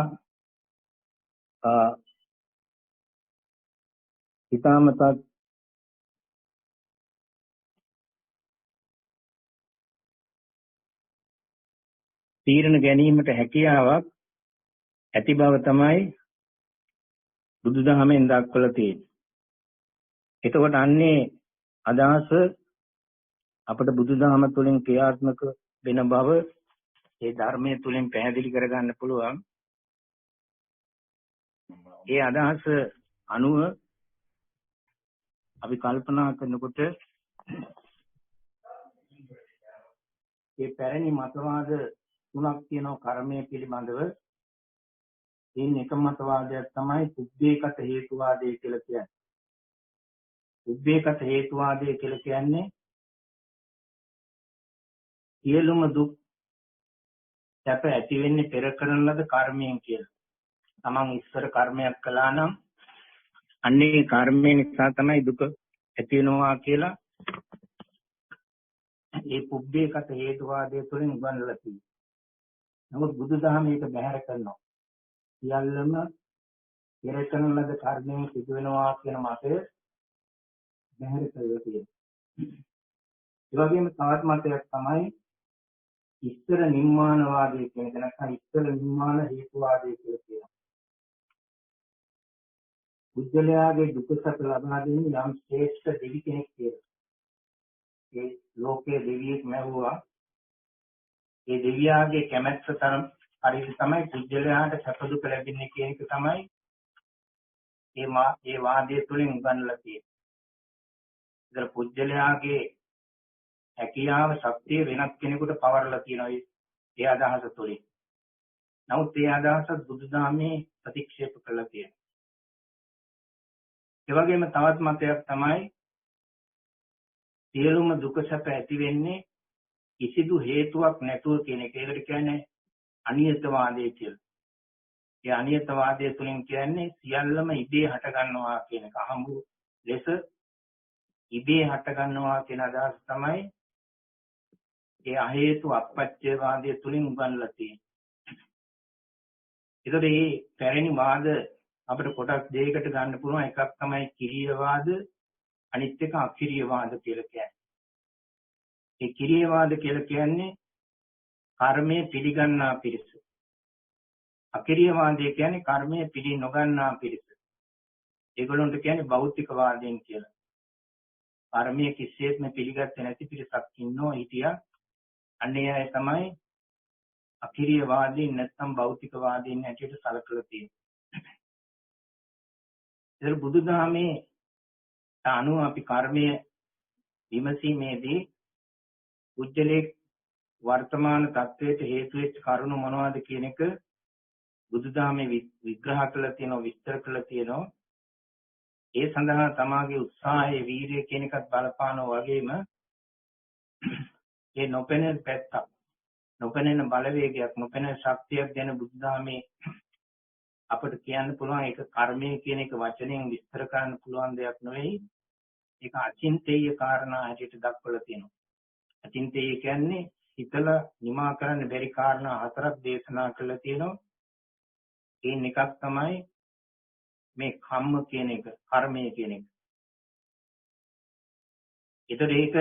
තීරණ ගැනීමට හැකියාවක් ඇති බව තමයි බුදුදහමෙන් දක්වලා තියෙන්නේ. එතකොට අන්නේ අදහස අපට බුදුදහම තුළින් ක්‍රියාත්මක වෙන බව ඒ ධර්මයේ තුලින් පැහැදිලි කරගන්න පුළුවන්. ඒ අදහස අනුව අපි කල්පනා කරනකොට මේ පැරණි මතවාද තුනක් තියෙනවා කර්මය පිළිබඳව. ඉන් එක මතවාදයක් තමයි පුබ්බේකත හේතුවාදය කියලා කියන්නේ. පුබ්බේකත හේතුවාදය කියලා කියන්නේ සියලුම දුක් සැප ඇති වෙන්නේ පෙර කරන ලද කර්මයෙන් කියලා. තමන් ඉස්සර කර්මයක් කළා නම් අන්නේ කර්මය නිසා තමයි දුක ඇති වෙනවා කියලා ඒ පුබ්බේකත හේතුවාදයේ තුලින් උගන්වලා තියෙනවා. නමුත් බුදුදහම මේක බැහැර කරනවා. සියල්ලම පෙර කරන ලද කර්මයෙන් සිදු වෙනවා කියන මතය බැහැර කරලා තියෙනවා. ඒ වගේම තවත් මතයක් තමයි ඉස්තර නිර්මාණවාදය කියන එක. නැත්නම් ඉස්තර නිර්මාණ හේතුවාදය කියලා කියනවා. බුද්ධලයාගේ දුක සැප ලබා දෙන්නේ යම් ශ්‍රේෂ්ඨ දෙවි කෙනෙක් කියලා. ඒ ලෝකයේ දෙවියෙක් මැවුවා. ඒ දෙවියාගේ කැමැත්ත තරම් හරියට තමයි බුද්ධලයාට සැප දුක ලැබෙන්නේ කියන එක තමයි ඒ වාදයේ තුලින් උගන්වලා තියෙන්නේ. ඒතර බුද්ධලයාගේ හැකියාව ශක්තිය වෙනත් කෙනෙකුට පවරලා තියෙනවා ඒ අදහස තුලින්. නමුත් ඒ අදහස බුදුදහමේ ප්‍රතික්ෂේප කළා තියෙනවා. ඒ වගේම තවත් මතයක් තමයි සියලුම දුක සැප ඇති වෙන්නේ කිසිදු හේතුවක් නැතුව කියන එක. ඒකට කියන්නේ අනියතවාදය කියලා. ඒ අනියතවාදය තුලින් කියන්නේ සියල්ලම ඉබේ හට ගන්නවා කියන එක. අහඹු ලෙස ඉබේ හට ගන්නවා කියන අදහස තමයි ඒ අහේතු අපච්චේවාදය තුලින් උගන්වලා තියෙන්නේ. ඒතකොට මේ පැරණි වාද අපිට කොටස් දෙකකට ගන්න පුළුවන්. එකක් තමයි කිරියවාද, අනිත් එක අකිරියවාද කියලා කියන්නේ. ඒ කිරියවාද කියලා කියන්නේ කර්මයේ පිළිගන්නා පිරිස. අකිරියවාදය කියන්නේ කර්මයේ පිළි නොගන්නා පිරිස. ඒගොල්ලන්ට කියන්නේ භෞතිකවාදීන් කියලා. කර්මයේ කිසිසේත්ම පිළිගත්තේ නැති පිරිසක් ඉන්නෝ හිටියා. අන්නේ අය තමයි අකිරියවාදීන් නැත්නම් භෞතිකවාදීන් හැටියට සැලකලා තියෙන්නේ. ඒක බුදුදහමේ අනුව අපි කර්මය විමසීමේදී උජ්ජලේ වර්තමාන තත්වයට හේතු වෙච්ච කරුණු මොනවද කියන එක බුදුදහමේ විග්‍රහ කරලා තියෙනවා, විස්තර කරලා තියෙනවා. ඒ සඳහා තමාගේ උත්සාහයේ වීරිය කියන එකත් බලපානවා වගේම ඒ නොපෙනෙන පැත්ත, නොපෙනෙන බලවේගයක්, නොපෙනෙන ශක්තියක් ගැන බුදුදහමේ අපිට කියන්න පුළුවන්. ඒක කර්මය කියන එක වචනයෙන් විස්තර කරන්න පුළුවන් දෙයක් නෙවෙයි. ඒක අචින්තේය කාරණා හැටියට දක්වලා තියෙනවා. අචින්තේය කියන්නේ හිතලා නිමා කරන්න බැරි කාරණා හතරක් දේශනා කරලා තියෙනවා. ඒන් එකක් තමයි මේ කම්ම කියන එක, කර්මය කියන එක. ඒතර ඒක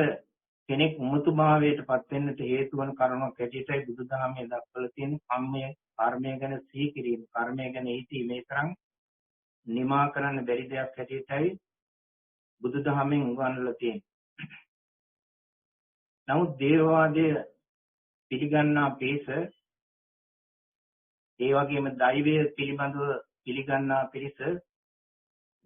කෙනෙක් උමතු භාවයට පත් වෙන්නට හේතු වන කරුණක් හැටියටයි බුදුදහමේ දක්වලා තියෙන කම්මය, කර්මය ගැන සිහි කිරීම, කර්මය ගැන හිතීම මේ තරම් නිමා කරන්න බැරි දෙයක් හැටියටයි බුදුදහමෙන් උගන්වලා තියෙන්නේ. නමුත් දේවවාදය පිළිගන්නා පිරිස, ඒ වගේම දෛවය පිළිබඳව පිළිගන්නා පිරිස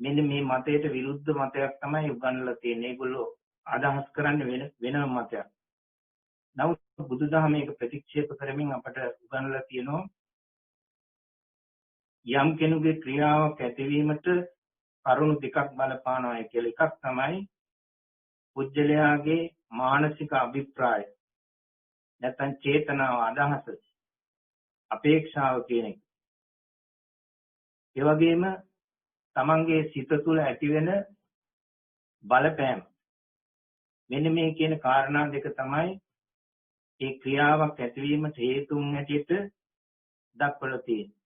මෙන්න මේ මතයට විරුද්ධ මතයක් තමයි උගන්වලා තියෙන්නේ. ඒගොල්ලෝ අදහස් කරන්නේ වෙනම මතයක්. නමුත් බුදුදහම මේක ප්‍රතික්ෂේප කරමින් අපට උගන්වලා තියෙනවා යම් කෙනෙකුගේ ක්‍රියාවක් ඇතිවීමට කරුණු දෙකක් බලපානවා කියලා. එකක් තමයි පුජ්‍යලයාගේ මානසික අභිප්‍රාය, නැත්නම් චේතනාව, අදහස, අපේක්ෂාව කියන එක. ඒ වගේම තමන්ගේ සිත තුළ ඇතිවෙන බලපෑම. මෙන්න මේ කියන කාරණා දෙක තමයි ඒ ක්‍රියාවක් ඇතිවීමට හේතුන් හැටියට දක්වලා තියෙන්නේ.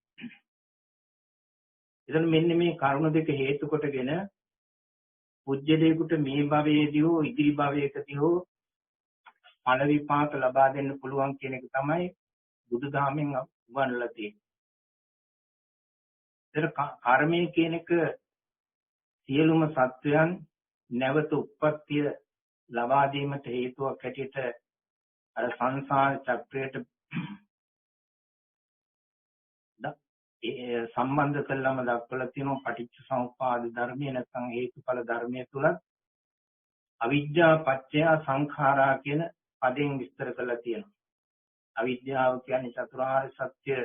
එතන මෙන්න මේ කරුණ දෙක හේතු කොටගෙන පුජ්‍යලයකට මේ භවයේදී හෝ ඉදිරි භවයකදී හෝ ඵල විපාක ලබා දෙන්න පුළුවන් කියන එක තමයි බුදුදහමෙන් උගන්වලා තියෙන්නේ. ඒතර කර්මය කියන එක සියලුම සත්වයන් නැවත උප්පත්තිය ලබා දීමට හේතුවක් හැටියට අර සංසාර චක්‍රයට සම්බන්ධ කළාම දක්වලා තියෙනවා පටිච්ච සමුප්පාද ධර්මයේ නැත්නම් හේතුඵල ධර්මයේ තුල අවිද්‍යා පත්‍ය සංඛාරා කියන පදයෙන් විස්තර කරලා තියෙනවා. අවිද්‍යාව කියන්නේ චතුරාර්ය සත්‍ය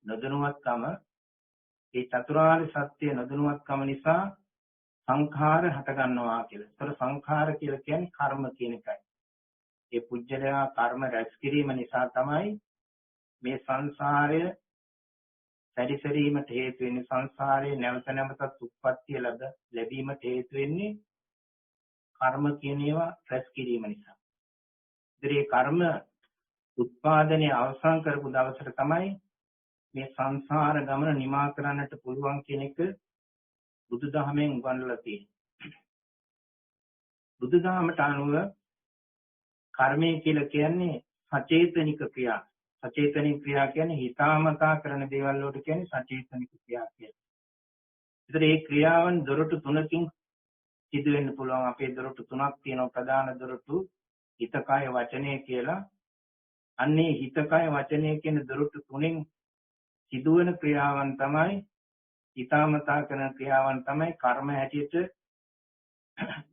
නොදැනුවත්කම. ඒ චතුරාර්ය සත්‍ය නොදැනුවත්කම නිසා සංඛාර හට ගන්නවා කියලා. ඒතර සංඛාර කියලා කියන්නේ කර්ම කියන එකයි. ඒ පුජ්‍යලයා කර්ම රැස් කිරීම නිසා තමයි මේ සංසාරය සැරිසරීමට හේතු වෙන්නේ. සංසාරයේ නැවත නැවතත් උත්පත්ති ලැබීමට හේතු වෙන්නේ කර්ම කියන ඒවා රැස් කිරීම නිසා. ඉතින් කර්ම උත්පාදනයේ අවසන් කරපු දවසට තමයි මේ සංසාර ගමන නිමා කරන්නට පුළුවන් කියන එක බුදුදහමෙන් උගන්වලා තියෙනවා. බුදුදහමට අනුව කර්මය කියලා කියන්නේ සචේතනික ක්‍රියා. සචේතනික ක්‍රියා කියන්නේ හිතාමතා කරන දේවල් වලට කියන්නේ සචේතනික ක්‍රියා කියලා. ඒතර මේ ක්‍රියාවන් දොරටු තුනකින් සිදු වෙන්න පුළුවන්. අපේ දොරටු තුනක් තියෙනවා. ප්‍රධාන දොරටු හිත කය වචනය කියලා. අන්නේ හිත කය වචනය කියන දොරටු තුනෙන් සිදුවන ක්‍රියාවන් තමයි හිතාමතා කරන ක්‍රියාවන් තමයි කර්ම හැටියට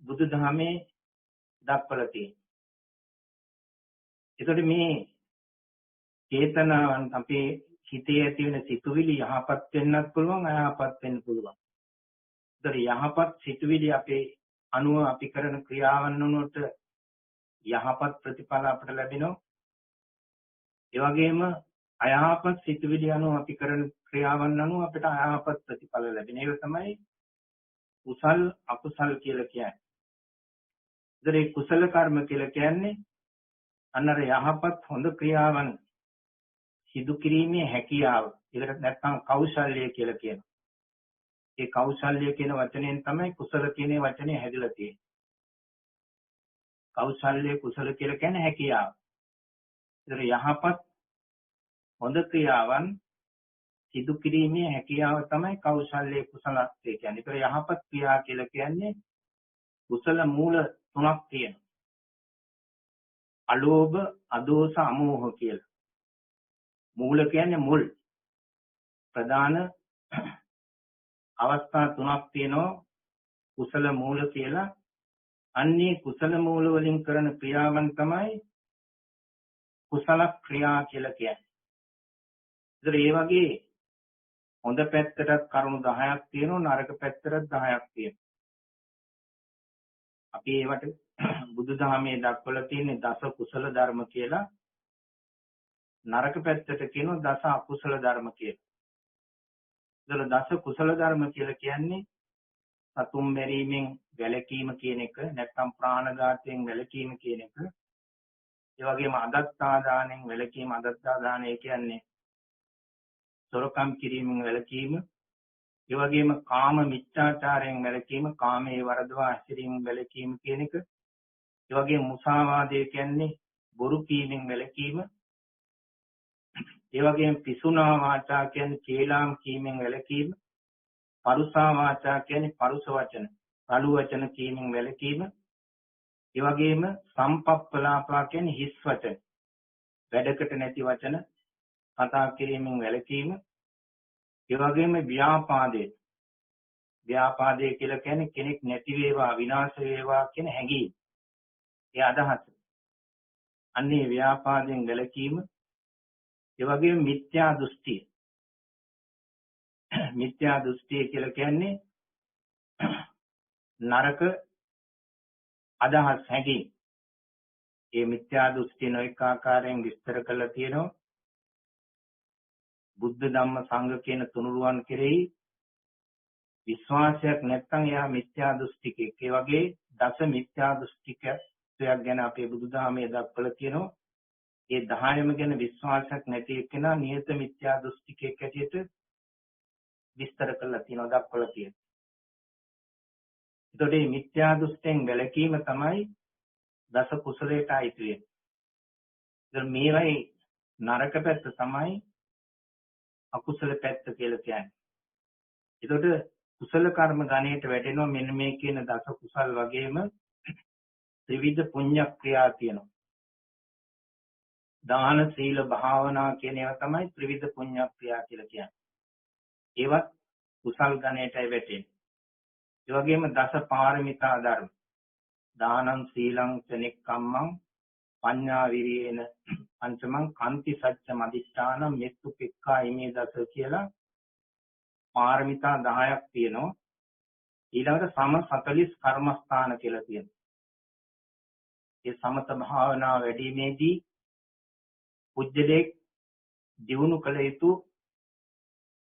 බුදුදහමේ දක්වලා තියෙන්නේ. ඒතකොට මේ චේතනාවන් අපේ හිතේ ඇති වෙන සිතුවිලි යහපත් වෙන්නත් පුළුවන් අයහපත් වෙන්න පුළුවන්. ඒතර යහපත් සිතුවිලි අපේ අනුව අපි කරන ක්‍රියාවන් වලට යහපත් ප්‍රතිඵල අපට ලැබෙනවා. ඒ වගේම අයහපත් සිතුවිලි අනුව අපි කරන ක්‍රියාවන් අනුව අපිට අයහපත් ප්‍රතිඵල ලැබෙන. ඒක තමයි කුසල් අකුසල් කියලා කියන්නේ. ඒතර ඒ කුසල කර්ම කියලා කියන්නේ අන්නර යහපත් හොඳ ක්‍රියාවන් සිදු කිරීමේ හැකියාව. ඒකට නැත්නම් කෞශල්‍ය කියලා කියනවා. ඒ කෞශල්‍ය කියන වචනයෙන් තමයි කුසල කියන වචනේ හැදිලා තියෙන්නේ. කෞශල්‍ය කුසල කියලා කියන්නේ හැකියාව. ඒතර යහපත් හොඳ ක්‍රියාවන් සිදු කිරීමේ හැකියාව තමයි කෞශල්‍ය කුසලත්වය කියන්නේ. ඒතර යහපත් ක්‍රියා කියලා කියන්නේ කුසල මූල තුනක් තියෙනවා. අලෝභ, අදෝස, අමෝහ කියලා. මූල කියන්නේ මුල්. ප්‍රධාන අවස්ථා තුනක් තියෙනවා කුසල මූල කියලා. අන්නේ කුසල මූල වලින් කරන ක්‍රියාවන් තමයි කුසල ක්‍රියා කියලා කියන්නේ. ඒතර ඒ වගේ හොඳ පැත්තටත් කරුණු 10ක් තියෙනවා නරක පැත්තටත් 10ක් තියෙනවා. අපි ඒවට බුදුදහමේ දක්වලා තියෙන දස කුසල ධර්ම කියලා. නරක පැත්තට කියනවා දස අකුසල ධර්ම කියලා. ඒතර දස කුසල ධර්ම කියලා කියන්නේ සතුම් මැරීමෙන් වැළකීම කියන එක, නැත්නම් ප්‍රාණඝාතයෙන් වැළකීම කියන එක. ඒ වගේම අදත්තා දාණයෙන් වැළකීම. අදත්තා දාණය කියන්නේ සොරකම් කිරීමෙන් වැළකීම. ඒ වගේම කාම මිත්‍යාචාරයෙන් වැළකීම, කාමයේ වරදවා හැසිරීමෙන් වැළකීම කියන එක. ඒ වගේම මුසාවාදය කියන්නේ බොරු කීමෙන් වැළකීම. ඒ වගේම පිසුනා වාචා කියන්නේ කේලාම් කීමෙන් වැළකීම. පරුසා වාචා කියන්නේ පරුස වචන, රළු වචන කීමෙන් වැළකීම. ඒ වගේම සම්පප්පලාපා කියන්නේ හිස් වචන, වැඩකට නැති වචන කතා කිරීමෙන් වැළකීම. ඒ වගේම ව්‍යාපාදේ. ව්‍යාපාදේ කියලා කියන්නේ කෙනෙක් නැති වේවා, විනාශ වේවා කියන හැඟීම. ඒ අදහස. අන්නේ ව්‍යාපාදයෙන් වැළකීම. ඒ වගේම මිත්‍යා දෘෂ්ටිය. මිත්‍යා දෘෂ්ටිය කියලා කියන්නේ නරක අදහස් හැඟීම්. මේ මිත්‍යා දෘෂ්ටි නොඑක ආකාරයෙන් විස්තර කරලා තියෙනවා. බුද්ධ ධම්ම සංඝ කියන තුනුරුවන් කෙරෙහි විශ්වාසයක් නැත්නම් එයා මිත්‍යා දෘෂ්ටිකෙක්. ඒ වගේ දස මිත්‍යා දෘෂ්ටිකයක් ගැන අපේ බුදුදහමේ දක්වලා තියෙනවා. ඒ 10ම ගැන විශ්වාසයක් නැති කෙනා නියත මිත්‍යා දෘෂ්ටිකෙක් ඇටියට විස්තර කරලා තියෙනවා, දක්වලා තියෙනවා. ඒතකොට මේ මිත්‍යා දෘෂ්ටියෙන් වැළකීම තමයි දස කුසලයට අයිති වෙන්නේ. ඒතර මේවයි නරක පැත්ත තමයි අකුසල පැත්ත කියලා කියන්නේ. ඒතකොට කුසල කර්ම ගණයට වැටෙනවා මෙන්න මේ කියන දස කුසල් වගේම ත්‍රිවිධ පුණ්‍ය ක්‍රියා තියෙනවා. දාන සීල භාවනා කියන ඒවා තමයි ත්‍රිවිධ පුණ්‍ය ක්‍රියා කියලා කියන්නේ. ඒවත් කුසල් ගණයටයි වැටෙන්නේ. ඒ වගේම දස පාරමිතා ධර්ම. දානං සීලං චනික්කම්මං පඤ්ඤා විරියේන පංචමං කාන්ති සච්ච මදිෂ්ඨාන මෙත්තු පික්ඛා ඉමේ දස කියලා පාරමිතා 10ක් තියෙනවා. ඊළඟට සම 40 කර්මස්ථාන කියලා තියෙනවා. ඒ සමත භාවනා වැඩිීමේදී පුජ්‍යලේ දියුණු කළ යුතු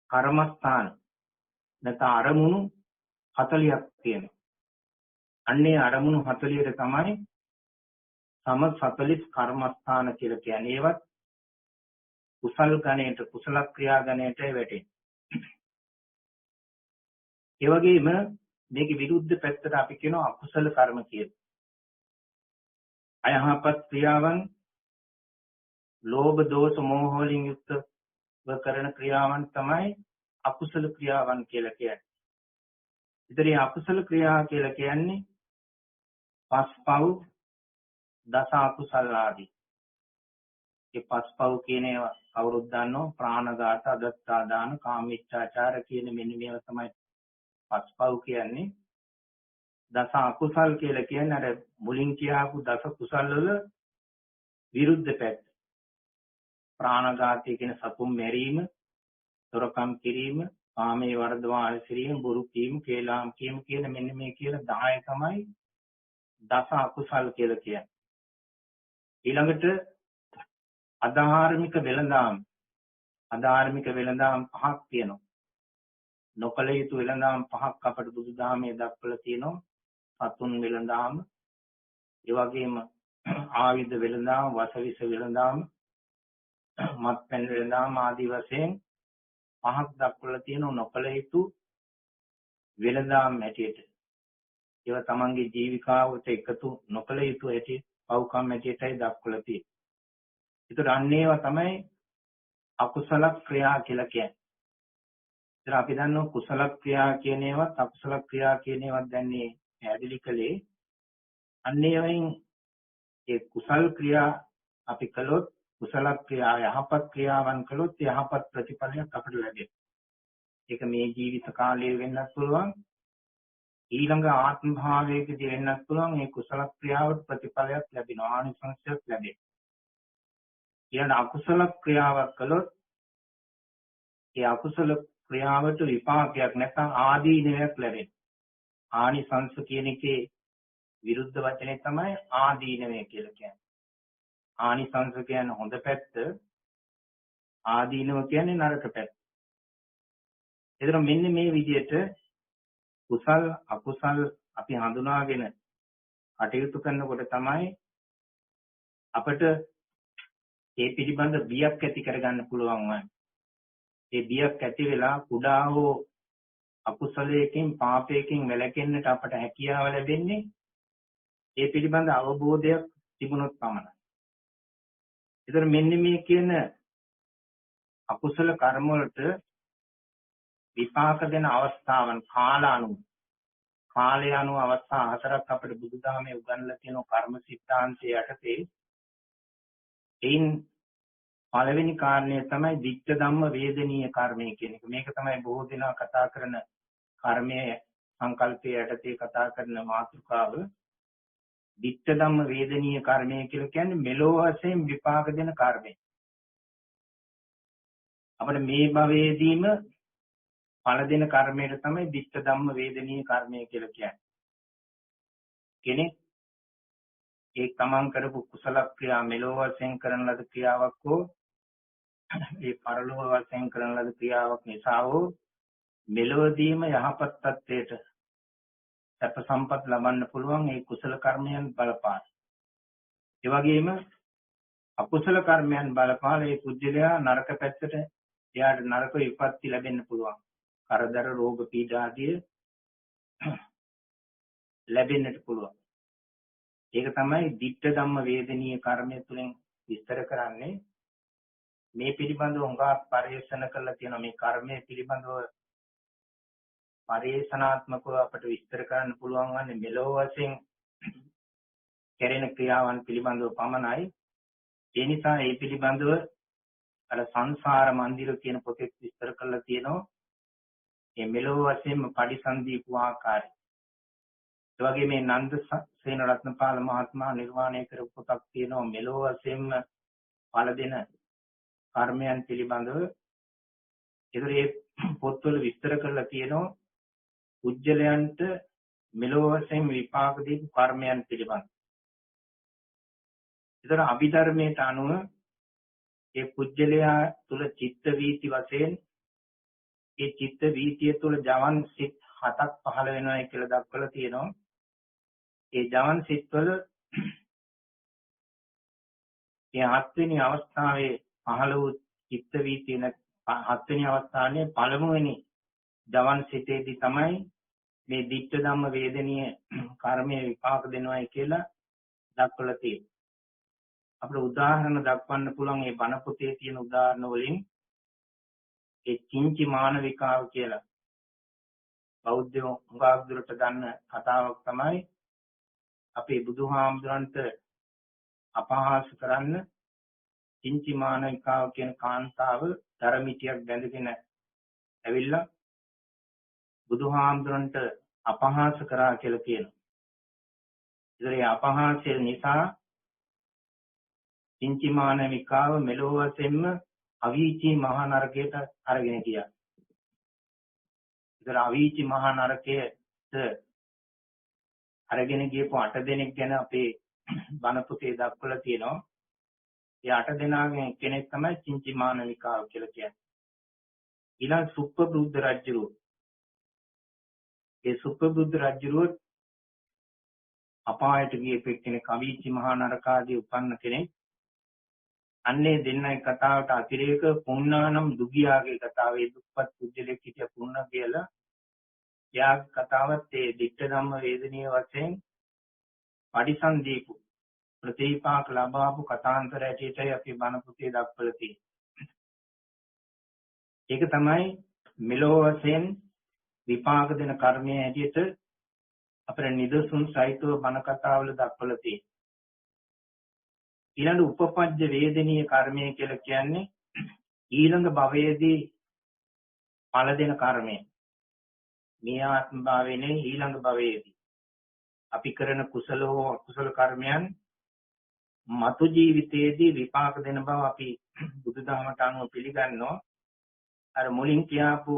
කර්මස්ථාන නැත්නම් අරමුණු 40ක් තියෙනවා. අන්නේ අරමුණු 40ට තමයි සම 40 කර්මස්ථාන කියලා කියන්නේ. ඒවත් කුසල් ගණයට කුසල ක්‍රියා ගණයට වැටෙන්නේ. ඒ වගේම මේකේ විරුද්ධ පැත්තට අපි කියනවා අකුසල කර්ම කියලා. අයහපත් ක්‍රියාවන් ලෝභ දෝෂ මෝහ වලින් යුක්තව කරන ක්‍රියාවන් තමයි අකුසල ක්‍රියාවන් කියලා කියන්නේ. ඉතින් අකුසල ක්‍රියා කියලා කියන්නේ පස්පව් දස අකුසල ආදී. ඒ පස්පව් කියන ඒවා කවුරුත් දන්නවා. ප්‍රාණඝාත, අදත්තාදාන, කාමීච්ඡාචාර කියන මෙන්න මේවා තමයි පස්පව් කියන්නේ. දස අකුසල් කියලා කියන්නේ අර මුලින් කියාපු දස කුසල් වල විරුද්ධ පැත්ත. ප්‍රාණඝාතය කියන සතුන් මැරීම, සොරකම් කිරීම, කාමයේ වර්ධවා ඇසිරීම, බොරු කීම, කේලාම් කීම කියන මෙන්න මේ කියලා 10 තමයි දස අකුසල් කියලා කියන්නේ. ඊළඟට අධාර්මික වෙළඳාම්. අධාර්මික වෙළඳාම් 5ක් තියෙනවා. නොකල යුතු වෙළඳාම් 5ක් අපට බුදුදහමේ දක්වලා තියෙනවා. සතුන් වෙළඳාම්, ඒ වගේම ආයුධ වෙළඳාම්, වසවිස වෙළඳාම්, මත්පැන් වෙළඳාම් ආදී වශයෙන් 5ක් දක්වලා තියෙනවා නොකල යුතු වෙළඳාම් හැටියට. ඒවා තමන්ගේ ජීවිකාවට එකතු නොකල යුතු හැටි පව්කම් හැටියටයි දක්වලා තියෙන්නේ. ඒතර අන්න ඒවා තමයි අකුසල ක්‍රියා කියලා කියන්නේ. ඒතර අපි දන්නවා කුසල ක්‍රියා කියන ඒවාත් අකුසල ක්‍රියා කියන ඒවාත් දැන් මේ පැහැදිලි කළේ. අන්න ඒවෙන් ඒ කුසල් ක්‍රියා අපි කළොත් කුසල ක්‍රියා යහපත් ක්‍රියාවන් කළොත් යහපත් ප්‍රතිඵලයක් අපිට ලැබෙනවා. ඒක මේ ජීවිත කාලයේ වෙන්නත් පුළුවන්. ඊළඟ ආත්ම භාවයකදී වෙන්නත් පුළුවන්. මේ කුසල ක්‍රියාවට ප්‍රතිඵලයක් ලැබෙනවා. ආනිසංසයක් ලැබෙනවා. ඊළඟ අකුසල ක්‍රියාවක් කළොත් ඒ අකුසල ක්‍රියාවට විපාකයක් නැත්නම් ආදීනයක් ලැබෙනවා. ආනිසංස කියන එකේ විරුද්ධ වචනේ තමයි ආදීනවය කියලා කියන්නේ. ආනිසංස කියන්නේ හොඳ පැත්ත, ආදීනව කියන්නේ නරක පැත්ත. ඒතර මෙන්න මේ විදිහට කුසල් අකුසල් අපි හඳුනාගෙන කටයුතු කරනකොට තමයි අපිට ඒ පිළිබඳ බියක් ඇති කරගන්න පුළුවන් වන්නේ. ඒ බියක් ඇති වෙලා කුඩා හෝ අකුසලයකින් පාපයකින් වැළකෙන්නට අපට හැකියාව ලැබෙන්නේ ඒ පිළිබඳ අවබෝධයක් තිබුණොත් පමණයි. ඒතර මෙන්න මේ කියන අකුසල කර්ම වලට විපාක දෙන අවස්ථාවන් කාලය අනුව අවස්ථා 4ක් අපිට බුදුදහමේ උගන්වලා තියෙන කර්ම සිද්ධාන්තය යටතේ එයින් පළවෙනි කාරණය තමයි දික්ඛ ධම්ම වේදනීය කර්මය කියන එක. මේක තමයි බොහෝ දෙනා කතා කරන කර්මයේ සංකල්පයේ යටතේ කතා කරන මාතෘකාව. දික්ඛ ධම්ම වේදනීය කර්මය කියලා කියන්නේ මෙලෝ වශයෙන් විපාක දෙන කර්මය. අපිට මේ භවයේදීම ඵල දෙන කර්මයට තමයි දික්ඛ ධම්ම වේදනීය කර්මය කියලා කියන්නේ. කෙනෙක් ඒ තමන් කරපු කුසල ක්‍රියා මෙලෝ වශයෙන් කරන ලද ක්‍රියාවක් හෝ ඒ පරලෝක වශයෙන් කරන ලද ක්‍රියාවක් නිසා හෝ මෙලොවදීම යහපත් තත්ත්වයට සැප සම්පත් ලබන්න පුළුවන් ඒ කුසල කර්මයන් බලපාන. ඒ වගේම අකුසල කර්මයන් බලපාන ඒ පුජ්‍යලයා නරක පැත්තට එයාට නරක විපත්ති ලැබෙන්න පුළුවන්. කරදර රෝග පීඩා ආදී ලැබෙන්නට පුළුවන්. ඒක තමයි දිට්ඨ ධම්ම වේදනීය කර්මය තුලින් විස්තර කරන්නේ. මේ පිළිබඳව උඟා පරිශන කරලා තියෙන මේ කර්මය පිළිබඳව පරිේශනාත්මකව අපට විස්තර කරන්න පුළුවන් වන්නේ මෙලොව වශයෙන් කෙරෙන ක්‍රියාවන් පිළිබඳව පමණයි. ඒ නිසා ඒ පිළිබඳව අර සංසාර මන්දිර කියන පොතේ විස්තර කරලා තියෙනවා. මේ මෙලොව වශයෙන්ම පරිසන්දීපු ආකාරය. ඒ වගේ මේ නන්ද සේන රත්නපාල මහත්මයා නිර්මාණය කරපු පොතක් තියෙනවා මෙලොව වශයෙන්ම ඵල දෙන කර්මයන් පිළිබඳව. ඒතර මේ පොත්වල විස්තර කරලා තියෙනවා පුජ්‍යලයන්ට මෙලොව වශයෙන් විපාක දීපු කර්මයන් පිළිබඳව. ඒතර අභිධර්මයට අනුව ඒ පුජ්‍යලයා තුල චිත්ත වීති වශයෙන් ඒ චිත්ත වීතිය තුල ජවන් සිත් 7ක් පහළ වෙනවා කියලා දක්වලා තියෙනවා. ඒ ජවන් සිත්වල ඒ 7 වෙනි අවස්ථාවේ පහළ වූ චිත්ත වීතිය 7 වෙනි අවස්ථාවේ පළමුවෙනි ජවන් සිතේදී තමයි මේ දිට්ඨ ධම්ම වේදනීය කර්මයේ විපාක දෙනවායි කියලා දක්වලා තියෙනවා. අපිට උදාහරණ දක්වන්න පුළුවන් මේ බණ පොතේ තියෙන උදාහරණ වලින් ඒ කිංචි මානවිකාව කියලා බෞද්ධයෝ හුඟක් දුරට දන්න කතාවක් තමයි අපේ බුදුහාමුදුරන්ට අපහාස කරන්න කිංචි මානවිකාව කියන කාන්තාව ධර්මිතියක් බැඳගෙන ඇවිල්ලා බුදුහාමුදුරන්ට අපහාස කරා කියලා කියනවා. ඒ අපහාසය නිසා කිංචි මානවිකාව මෙලොව වශයෙන්ම අවීචි මහා නරකයට අරගෙන ගියා. ඒතර අවීචි මහා නරකයට අරගෙන ගියපු 8 දෙනෙක් ගැන අපේ බණ පොතේ දක්වලා තියෙනවා. ඒ 8 දෙනාගෙන් කෙනෙක් තමයි කිංචි මානවිකාව කියලා කියන්නේ. ඊළඟ සුප්පබුද්ධ රජුරු. ඒ සුප්පබුද්ධ රජුරු අපායට ගිය කෙනෙක් අවීචි මහා නරකාදී උපන්න කෙනෙක්. අන්නේ දෙන්නයි කතාවට අතිරේක පුණ්ණානම් දුගියාගේ කතාවේ දුප්පත් පුජ්‍යලෙක් හිටිය පුන්න කියලා එයාගේ කතාවත් ඒ දිට්ඨ ධම්ම වේදනීය වශයෙන් පරිසන්දීපු ප්‍රතිපාක ලබාපු කතාන්තර ඇටියටයි අපි බණ පොතේ දක්වලා තියෙන්නේ. ඒක තමයි මෙලොව වශයෙන් විපාක දෙන කර්මයේ ඇටියට අපේ නිදසුන් සහිතව බණ කතාවල දක්වලා තියෙන්නේ. ඊළඟ උපපජ්ජ වේදනීය කර්මය කියලා කියන්නේ ඊළඟ භවයේදී ඵල දෙන කර්මය. මේ ආත්ම භාවයේ ඊළඟ භවයේදී අපි කරන කුසල හෝ අකුසල කර්මයන් මතු ජීවිතයේදී විපාක දෙන බව අපි බුදුදහමට අනුව පිළිගන්නවා. අර මුලින් කියාපු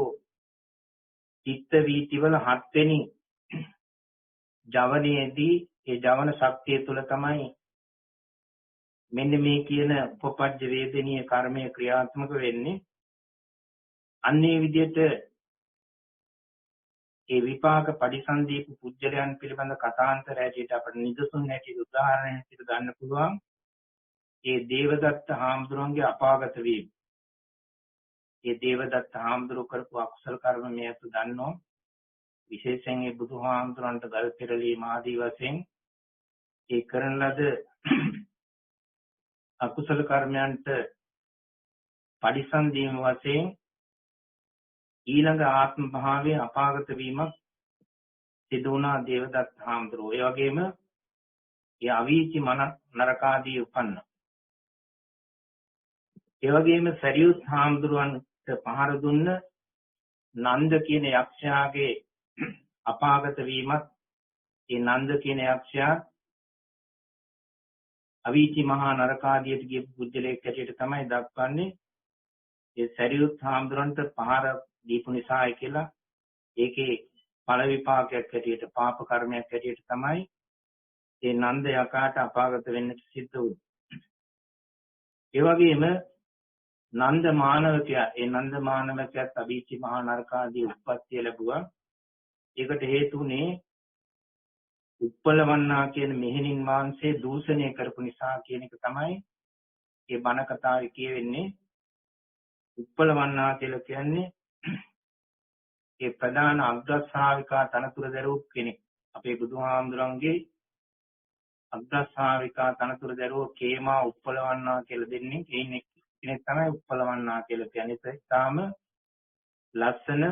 චිත්ත වීතිවල 7 වෙනි ජවනයේදී ඒ ජවන ශක්තිය තුල තමයි මෙන්න මේ කියන උපපජ්ජ වේදනීය කර්මය ක්‍රියාත්මක වෙන්නේ. අන්නේ විදිහට ඒ විපාක පරිසන්දීපු පුජ්‍යලයන් පිළිබඳ කතාන්තර ඇටියට අපිට නිදසුන් ඇටියට උදාහරණ හැටියට ගන්න පුළුවන්. ඒ දේවදත්ත හාමුදුරුවන්ගේ අපාගත වීම. ඒ දේවදත්ත හාමුදුරුව කරපු අකුසල කර්ම මේ අත දන්නෝ. විශේෂයෙන් ඒ බුදුහාමුදුරන්ට ගල් පෙරලීම ආදී වශයෙන් ඒ කරන ලද අකුසල කර්මයන්ට පරිසන්දීම වශයෙන් ඊළඟ ආත්ම භාවයේ අපාගත වීමක් සිදු වුණා දේවදත්ත හාමුදුරුවෝ. ඒ වගේම ඒ අවීචි මන නරකාදී උපන්න. ඒ වගේම සරියුත් හාමුදුරුවන්ට පහර දුන්න නන්ද කියන යක්ෂයාගේ අපාගත වීමත් ඒ නන්ද කියන යක්ෂයා අවීචි මහා නරකාදියට ගිය පුජ්‍යලෙක් ඇටියට තමයි දක්වන්නේ. ඒ සරියුත් හාමුදුරන්ට පහර දීපු නිසායි කියලා ඒකේ ඵල විපාකයක් ඇටියට පාප කර්මයක් ඇටියට තමයි ඒ නන්ද යකාට අපාගත වෙන්න සිද්ධ වුනේ. ඒ වගේම නන්ද මානවකයා ඒ නන්ද මානවකයාත් අවීචි මහා නරකාදී උත්පත්ති ලැබුවා. ඒකට හේතුුනේ උප්පලවන්නා කියන මෙහෙණින් වහන්සේ දූෂණය කරපු නිසා කියන එක තමයි මේ බණ කතාවේ කියවෙන්නේ. උප්පලවන්නා කියලා කියන්නේ ඒ ප්‍රධාන අග්‍රශ්‍රාවිකා තනතුර දරුවෝ කෙනෙක්. අපේ බුදුහාමුදුරන්ගේ අග්‍රශ්‍රාවිකා තනතුර දරුවෝ කේමා උප්පලවන්නා කියලා දෙන්නේ කෙනෙක් තමයි උප්පලවන්නා කියලා කියන්නේ. තාම ලස්සන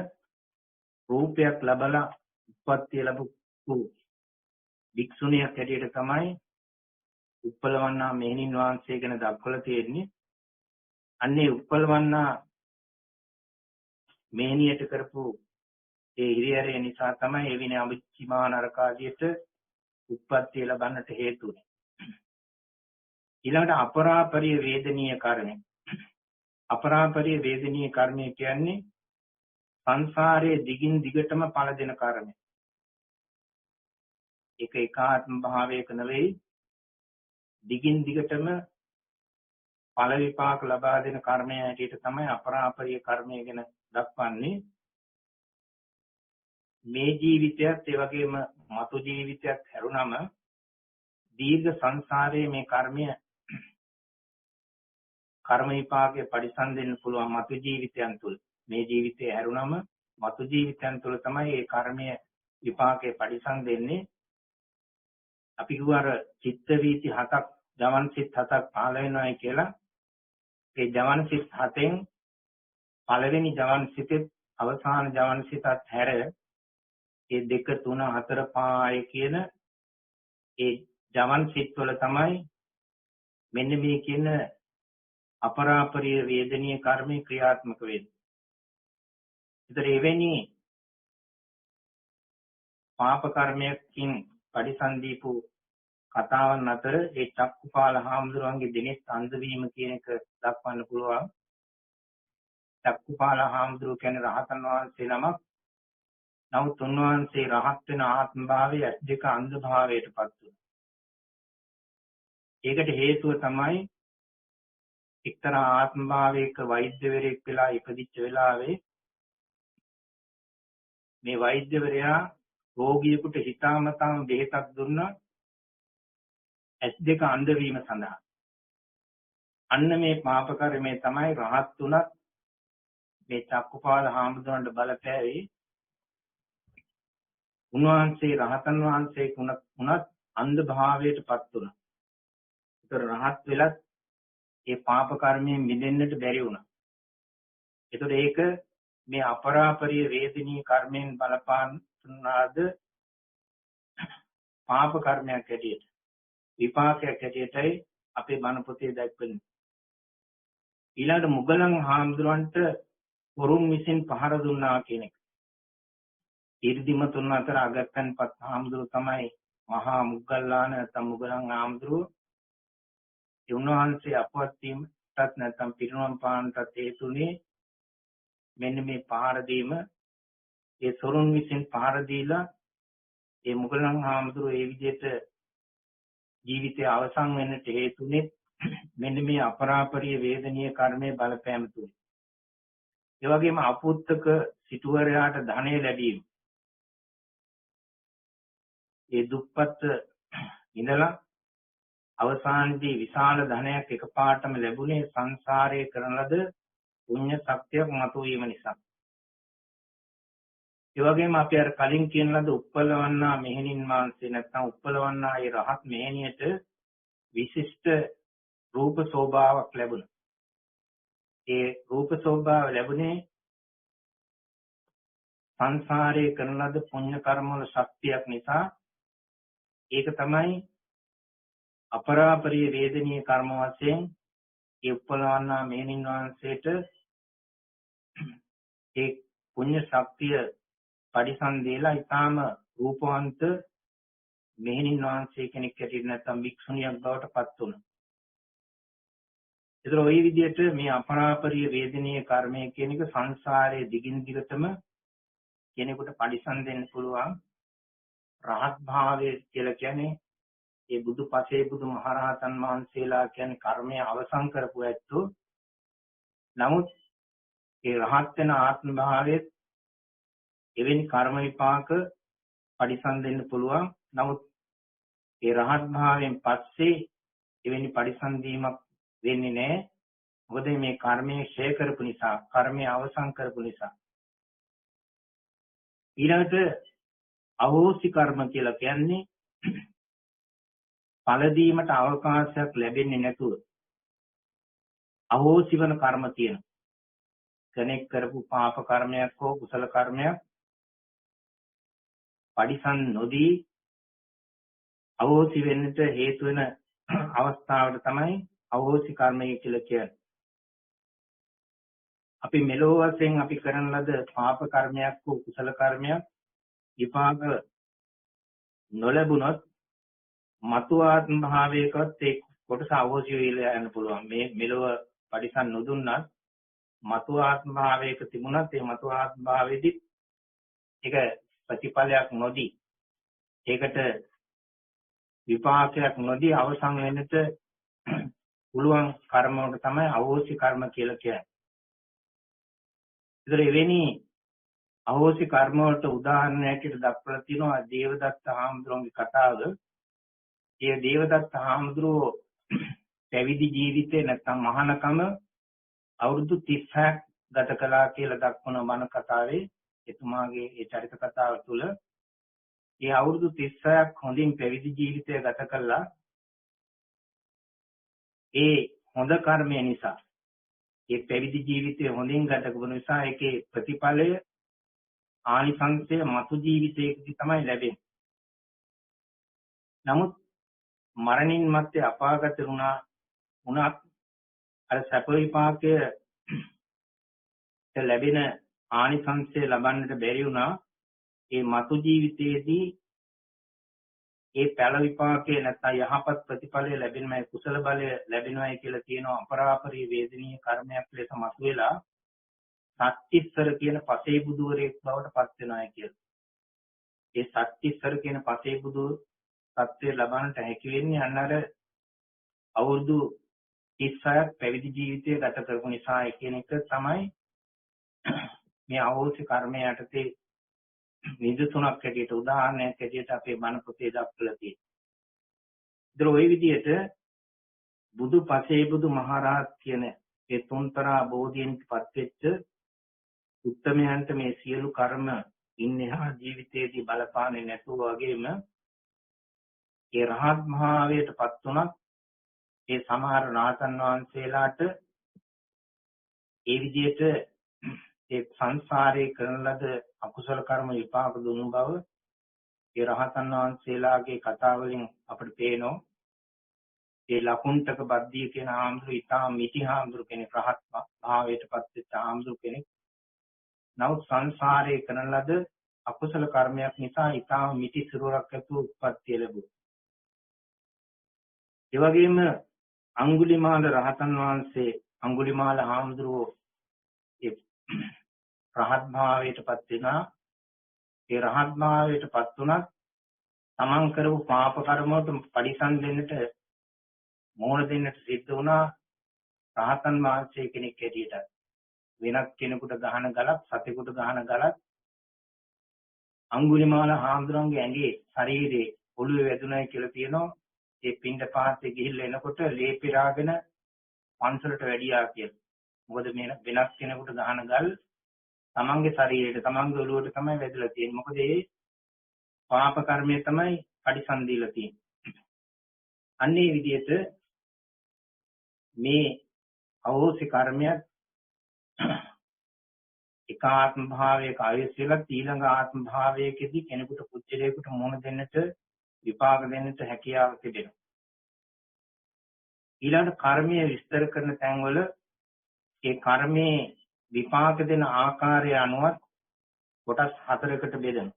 රූපයක් ලැබලා උත්පත්ති ලැබු භික්ෂුණියක් හැටියට තමයි උප්පලවන්නා මෙහෙණින් වහන්සේ ගැන දක්වලා තියෙන්නේ. අන්නේ උප්පලවන්නා මෙහෙණියට කරපු ඒ හිරිහැරය නිසා තමයි එවිනේ අවිච්චිමා නරකාදියට උත්පත්ති ලැබන්නට හේතු වෙන්නේ. ඊළඟට අපරාපරිය වේදනීය කර්මය. අපරාපරිය වේදනීය කර්මය කියන්නේ සංසාරයේ දිගින් දිගටම පළ දෙන කර්මය. ඒක ඒකාත්ම භාවයක නෙවෙයි, දිගින් දිගටම ඵල විපාක ලබා දෙන කර්මය හැටියට තමයි අපරාපරිය කර්මය ගැන දක්වන්නේ. මේ ජීවිතයත් ඒ වගේම මතු ජීවිතයත් හැරුණම දීර්ඝ සංසාරයේ මේ කර්ම විපාකයේ පරිසම් දෙන්න පුළුවන් මතු ජීවිතයන් තුල. මේ ජීවිතේ හැරුණම මතු ජීවිතයන් තුල තමයි මේ කර්මය විපාකයේ පරිසම් දෙන්නේ. අපි කියුවාර චිත්ත වීති 7ක්, ජවන් සිත් 7ක් පහළ වෙනවායි කියලා. ඒ ජවන් සිත් 7න් පළවෙනි ජවන් සිතේ අවසාන ජවන් සිතත් හැර ඒ 2 3 4 5 කියන ඒ ජවන් සිත් වල තමයි මෙන්න මේ කියන අපරාපරිය වේදනීය කර්මේ ක්‍රියාත්මක වෙන්නේ. ඒතර එවැනි පාප කර්මයකින් පරිසන්දීපු කතාවන් අතර ඒ චක්කුපාල හාමුදුරුවන්ගේ දිනෙස් අන්ධවීම කියන එක දක්වන්න පුළුවන්. චක්කුපාල හාමුදුරුව කියන්නේ රහතන් වහන්සේ නමක්. නමුත් උන්වහන්සේ රහත් වෙන ආත්ම භාවයේ ඇස් දෙක අන්ධ භාවයටපත් වුණා. ඒකට හේතුව තමයි එක්තරා ආත්ම භාවයක වෛද්‍යවරයෙක් වෙලා ඉපදිච්ච වෙලාවේ මේ වෛද්‍යවරයා රෝගියෙකුට හිතාමතාම බෙහෙතක් දුන්නා ඇස් දෙක අන්ධ වීම සඳහා. අන්න මේ පාප කර්මය තමයි රහත් උනත් මේ චක්කුපාල හාමුදුරන්ට බලපෑවේ. උන්වහන්සේ රහතන් වහන්සේ උනත් අන්ධ භාවයටපත් වුණා. ඒතර රහත් වෙලත් ඒ පාප කර්මයෙන් මිදෙන්නට බැරි වුණා. ඒතර ඒක මේ අපරාපරිය වේදනීය කර්මයෙන් බලපානාද පාප කර්මයක් ඇටියට විපාකයක් ඇටියටයි අපේ බණ පොතේ දැක්වෙන්නේ. ඊළඟට මුගලන් හාමුදුරන්ට වරුන් විසින් පහර දුන්නා කියන එක. ඊර්දිම තුන් අතර අගත්තන්පත් හාමුදුරුව තමයි මහා මුගල්ලාන නැත්නම් මුගලන් හාමුදුරුව. ඒ උන්වහන්සේ අපවත් වීමටත් නැත්නම් පිරිනොම් පාන්නටත් හේතුනේ මෙන්න මේ පහර දීම. ඒ සොරුන් විසින් පහර දීලා ඒ මුගලන් හාමුදුරුව ඒ විදිහට ජීවිතය අවසන් වෙන්නට හේතුනේ මෙන්න මේ අපරාපරිය වේදනීය කර්මයේ බලපෑම තුල. ඒ වගේම අපුත්තක සිටුවරයාට ධනෙ ලැබීම. ඒ දුප්පත් ඉඳලා අවසානයේදී විශාල ධනයක් එකපාරටම ලැබුණේ සංසාරයේ කරන ලද පුණ්‍ය ශක්තියක් මතුවීම නිසා. ඒ වගේම අපි අර කලින් කියන ලද උප්පලවන්නා මෙහෙණින් වහන්සේ නැත්නම් උප්පලවන්නා ඒ රහත් මෙහෙණියට විශිෂ්ට රූප ස්වභාවයක් ලැබුණා. ඒ රූප ස්වභාව ලැබුණේ සංසාරයේ කරන ලද පුණ්‍ය කර්ම වල ශක්තියක් නිසා. ඒක තමයි අපරාපරිය වේදනීය කර්ම වශයෙන් ඒ උප්පලවන්නා මෙහෙණින් වහන්සේට ඒ පුණ්‍ය ශක්තිය පරිසම් දීලා ඊටාම රූපවන්ත මෙහෙණින් වහන්සේ කෙනෙක් ඇටියට නැත්නම් භික්ෂුණියක් බවට පත් වුණා. ඒතර ওই විදිහට මේ අපරාපරිය වේදනීය කර්මය කියන එක සංසාරයේ දිගින් දිගටම කෙනෙකුට පරිසම් දෙන්න පුළුවන්. රහත් භාවය කියලා කියන්නේ ඒ බුදුපසේ බුදු මහරහතන් වහන්සේලා කියන්නේ කර්මය අවසන් කරපු ඇත්තෝ. නමුත් ඒ රහත් වෙන ආත්ම භාවයේ එවැනි කර්ම විපාක පරිසම් දෙන්න පුළුවන්. නමුත් ඒ රහත් භාවයෙන් පස්සේ එවැනි පරිසම් දීමක් වෙන්නේ නැහැ. මොකද මේ කර්මයේ ක්ෂය කරපු නිසා, කර්මය අවසන් කරපු නිසා. ඊළඟට අහෝසි කර්ම කියලා කියන්නේ ඵල දීමට අවකාශයක් ලැබෙන්නේ නැතුව අහෝසි වන කර්ම තියෙනවා. කෙනෙක් කරපු පාප කර්මයක් හෝ කුසල කර්මයක් පරිසම් නොදී අහෝසි වෙන්නට හේතු වෙන අවස්ථාවට තමයි අවෝසි කර්මය කියලා කියන්නේ. අපි මෙලොව වශයෙන් අපි කරන ලද පාප කර්මයක් හෝ කුසල කර්මයක් විපාක නොලැබුණොත් මතු ආත්ම භාවයකත් ඒ කොටස අවෝසි වෙලා යන්න පුළුවන්. මේ මෙලොව පරිසම් නොදුන්නත් මතු ආත්ම භාවයක තිබුණත් ඒ මතු ආත්ම භාවයේදී ඒක ප්‍රතිඵලයක් නොදී ඒකට විපාකයක් නොදී අවසන් වෙන්නට පුළුවන් කර්ම වලට තමයි අවෝසි කර්ම කියලා කියන්නේ. ඒතර එවැනි අවෝසි කර්ම වලට උදාහරණයක් දක්වලා තියෙනවා දේවදත්ත හාමුදුරුවන්ගේ කතාව. ඒ දේවදත්ත හාමුදුරුවෝ පැවිදි ජීවිතේ නැත්නම් මහානකම අවුරුදු 36ක් ගත කළා කියලා දක්වන මන කතාවේ එතුමාගේ ඒ චරිත කතාව තුළ ඒ අවුරුදු 36ක් හොඳින් පැවිදි ජීවිතය ගත කළා. ඒ හොඳ කර්මය නිසා ඒ පැවිදි ජීවිතය හොඳින් ගත කරපු නිසා ඒකේ ප්‍රතිඵලය ආනිසංසය මතු ජීවිතයකදී තමයි ලැබෙන්නේ. නමුත් මරණින් මත්තේ අපාගත වුණත් අර සැප විපාකය ලැබෙන ආනිසංසය ලබන්නට බැරි වුණා. ඒ මතු ජීවිතයේදී ඒ පළ විපාකේ නැත්නම් යහපත් ප්‍රතිඵලය ලැබෙනමයි කුසල බලය ලැබෙනවයි කියලා කියනවා අපරාපරි වේදනීය කර්මයක් ලෙස මතුවෙලා සත්‍තිස්සර කියන පසේ බුදුවරයෙක් බවට පත් වෙනවා කියලා. ඒ සත්‍තිස්සර කියන පසේ බුදු සත්‍ය ලබන්නට හැකි වෙන්නේ අන්නර අවුරුදු 36ක් පැවිදි ජීවිතය ගත කරපු නිසා කියන එක තමයි මේ අවෝසි කර්මය යටතේ නිදසුනක් හැටියට උදාහරණයක් හැටියට අපේ බණ පොතේ දක්වලා තියෙනවා. ඒතර ওই විදිහට බුදු පසේ බුදු මහරහත් කියන ඒ තුන්තරා බෝධියෙන්පත් වෙච්ච උත්තමයන්ට මේ සියලු කර්ම ඉන්නහා ජීවිතයේදී බලපාන්නේ නැතුව වගේම ඒ රහත් භාවයටපත් උනත් ඒ සමහර රහතන් වහන්සේලාට ඒ විදිහට ඒ සංසාරේ කරන ලද අකුසල කර්ම විපාක දුන්නු බව ඒ රහතන් වහන්සේලාගේ කතා වලින් අපිට පේනවා. ඒ ලකුණ්ඨක බද්දිය කියන ආම්දුරු ඉතාම මිටි ආම්දුරු කෙනෙක් රහත් භාවයටපත් වෙච්ච ආම්දුරු කෙනෙක්. නමුත් සංසාරේ කරන ලද අකුසල කර්මයක් නිසා ඉතාම මිටි සිරුරක් ඇතුව උත්පත්ති ලැබුවා. ඒ වගේම අඟුලිමාල රහතන් වහන්සේ අඟුලිමාල ආම්දුරු ඒ රහත් භාවයටපත් වෙනා. ඒ රහත් භාවයටපත් උනත් තමන් කරපු පාප කර්ම වලට පරිසම් දෙන්නට මෝහන දෙන්නට සිද්ධ වුණා. රහතන් වහන්සේ කෙනෙක් හැටියට වෙනත් කෙනෙකුට ගහන ගලක් සතෙකුට ගහන ගලක් අඟුලිමාල හාමුදුරන්ගේ ඇඟේ ශරීරේ ඔළුවේ වැදුනයි කියලා තියෙනවා. ඒ පින්ඩ පාතේ ගිහිල්ලා එනකොට ලේ පිරාගෙන පන්සලට වැඩියා කියලා. මොකද මේ වෙනස් කෙනෙකුට ගහන ගල් තමන්ගේ ශරීරයට තමන්ගේ ඔළුවට තමයි වැදලා තියෙන්නේ. මොකද ඒ පාප කර්මය තමයි පරිසම් දීලා තියෙන්නේ. අන්න ඒ විදිහට මේ අවෝසි කර්මයක් එක ආත්ම භාවයක ආයසෙලා ඊළඟ ආත්ම භාවයකදී කෙනෙකුට පුච්චලයකට මුහුණ දෙන්නට විපාක දෙන්නට හැකියාව තිබෙනවා. ඊළඟ කර්මය විස්තර කරන තැන්වල ඒ කර්මයේ විපාක දෙන ආකාරය අනුව කොටස් 4කට බෙදෙනවා.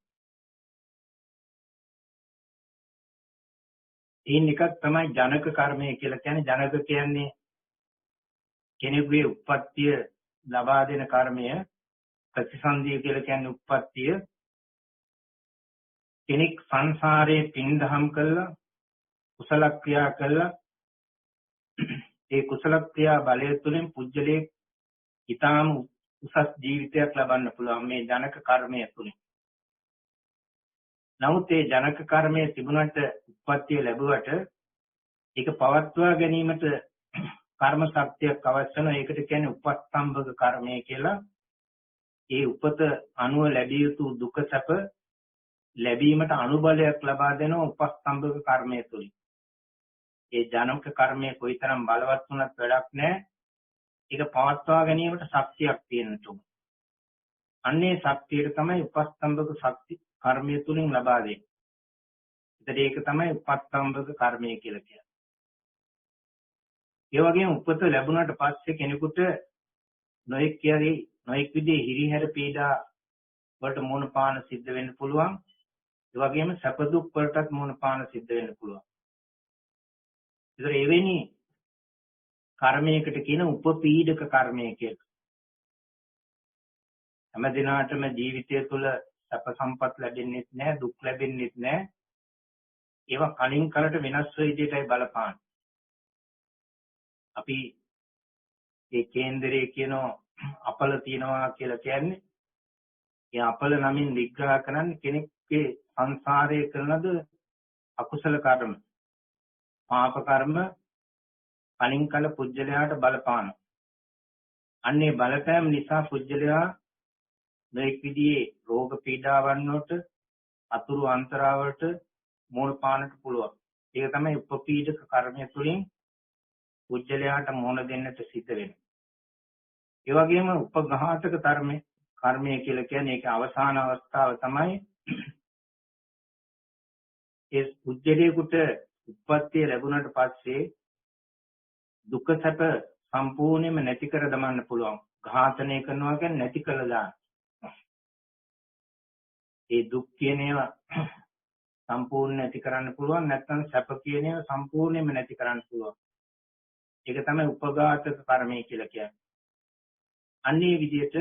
ඒන් එකක් තමයි ජනක කර්මය කියලා කියන්නේ. ජනක කියන්නේ කෙනෙකුගේ උප්පත්තිය ලබා දෙන කර්මය. ප්‍රතිසන්දිය කියලා කියන්නේ උප්පත්තිය. කෙනෙක් සංසාරයේ පින්දහම් කළා කුසල ක්‍රියා කළා ඒ කුසල ක්‍රියා බලය තුළින් පුජ්‍යලේ ඊටාම උසස් ජීවිතයක් ලබන්න පුළුවන් මේ ජනක කර්මය තුළින්. නමුත් ඒ ජනක කර්මය තිබුණට උප්පත්තිය ලැබුවට ඒක පවත්වා ගැනීමට කර්ම ශක්තියක් අවශ්‍ය වෙනවා. ඒකට කියන්නේ උපස්තම්භක කර්මය කියලා. ඒ උපත අනුව ලැබිය යුතු දුක සැප ලැබීමට අනුබලයක් ලබා දෙන උපස්තම්භක කර්මය තුළින්. ඒ ජනක කර්මය කොයිතරම් බලවත් වුණත් වැඩක් නැහැ. ඒක පවත්වා ගැනීමට ශක්තියක් තියෙන්න ඕන. අන්නේ ශක්තියට තමයි උපස්තම්භක ශක්ති කර්මය තුලින් ලබා දෙන්නේ. ඒතර ඒක තමයි උපස්තම්භක කර්මය කියලා කියන්නේ. ඒ වගේම උපත ලැබුණාට පස්සේ කෙනෙකුට නොඑක් විදිහේ හිරිහැර පීඩා වලට මුහුණ පාන සිද්ධ වෙන්න පුළුවන්. ඒ වගේම සැප දුක් වලටත් මුහුණ පාන සිද්ධ වෙන්න පුළුවන්. ඒතර එවැනි කර්මයකට කියන උපපීඩක කර්මය කියලා. හැම දිනාටම ජීවිතය තුළ සැප සම්පත් ලැබෙන්නේ නැහැ, දුක් ලැබෙන්නේ නැහැ. ඒවා කලින් කලට වෙනස් වෙ විදිහටයි බලපාන. අපි ඒ කේන්දරයේ කියන අපල තියනවා කියලා කියන්නේ ඒ අපල නමින් විග්‍රහ කරන්නේ කෙනෙක්ගේ සංසාරයේ කරන ලද අකුසල කර්ම, පාප කර්ම කලින් කල පුජ්‍යලයාට බලපාන. අන්නේ බලපෑම නිසා පුජ්‍යලයා මේක විදිහේ රෝග පීඩාවන් වලට අතුරු අන්තරාවලට මුහුණ පාන්නට පුළුවන්. ඒක තමයි උපපීඩක කර්මය තුළින් පුජ්‍යලයාට මුහුණ දෙන්නට සිද්ධ වෙන්නේ. ඒ වගේම උපඝාතක කර්මය කියලා කියන්නේ ඒක අවසාන අවස්ථාව තමයි ඒ පුජ්‍යලයකට උප්පත්තිය ලැබුණාට පස්සේ දුක සැප සම්පූර්ණයෙන්ම නැති කර දමන්න පුළුවන්. ඝාතනය කරනවා කියන්නේ නැති කළා දාන්න. ඒ දුක් කියන ඒවා සම්පූර්ණ නැති කරන්න පුළුවන්, නැත්නම් සැප කියන ඒවා සම්පූර්ණයෙන්ම නැති කරන්න පුළුවන්. ඒක තමයි උපඝාතක කර්මය කියලා කියන්නේ. අන්නේ විදිහට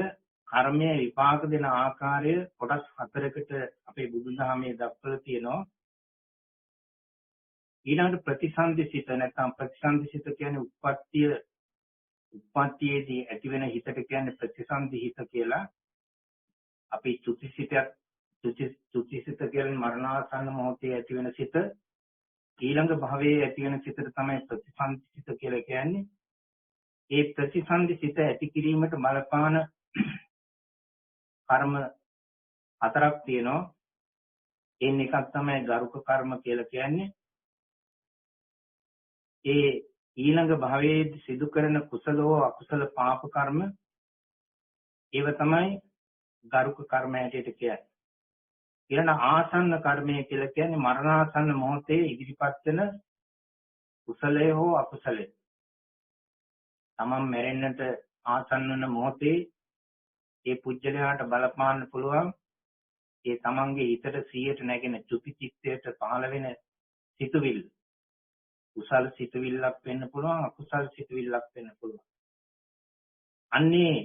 කර්මය විපාක දෙන ආකාරය කොටස් 4කට අපේ බුදුදහමේ දක්වලා තියෙනවා. ඊළඟට ප්‍රතිසන්දිසිත නැත්නම් ප්‍රතිසන්දිසිත කියන්නේ උප්පත්තියේදී ඇතිවෙන හිතට කියන්නේ ප්‍රතිසන්දිහිත කියලා. අපි චුතිසිත කියන්නේ මරණාසන්න මොහොතේ ඇතිවෙන සිත. ඊළඟ භවයේ ඇතිවෙන සිතට තමයි ප්‍රතිසන්දිසිත කියලා කියන්නේ. ඒ ප්‍රතිසන්දිසිත ඇති කිරීමට බලපාන කර්ම 4ක් තියෙනවා. එයින් එකක් තමයි ගරුක කර්ම කියලා කියන්නේ. ඒ ඊළඟ භවයේ සිදු කරන කුසල හෝ අකුසල පාප කර්ම ඒව තමයි ගරුක කර්ම හැටියට කියන්නේ. ඊළඟ ආසන්න කර්මය කියලා කියන්නේ මරණාසන්න මොහොතේ ඉදිරිපත් වෙන කුසලයේ හෝ අකුසලයේ. තමන් මැරෙන්නට ආසන්න වන මොහොතේ ඒ පුජ්‍යලයාට බලපාන්න පුළුවන් ඒ තමන්ගේ හිතට 100ට නැගෙන චුති චිත්තයට පහළ වෙන සිතුවිල්ල. කුසල සිතුවිල්ලක් වෙන්න පුළුවන්, අකුසල සිතුවිල්ලක් වෙන්න පුළුවන්. අන්නේ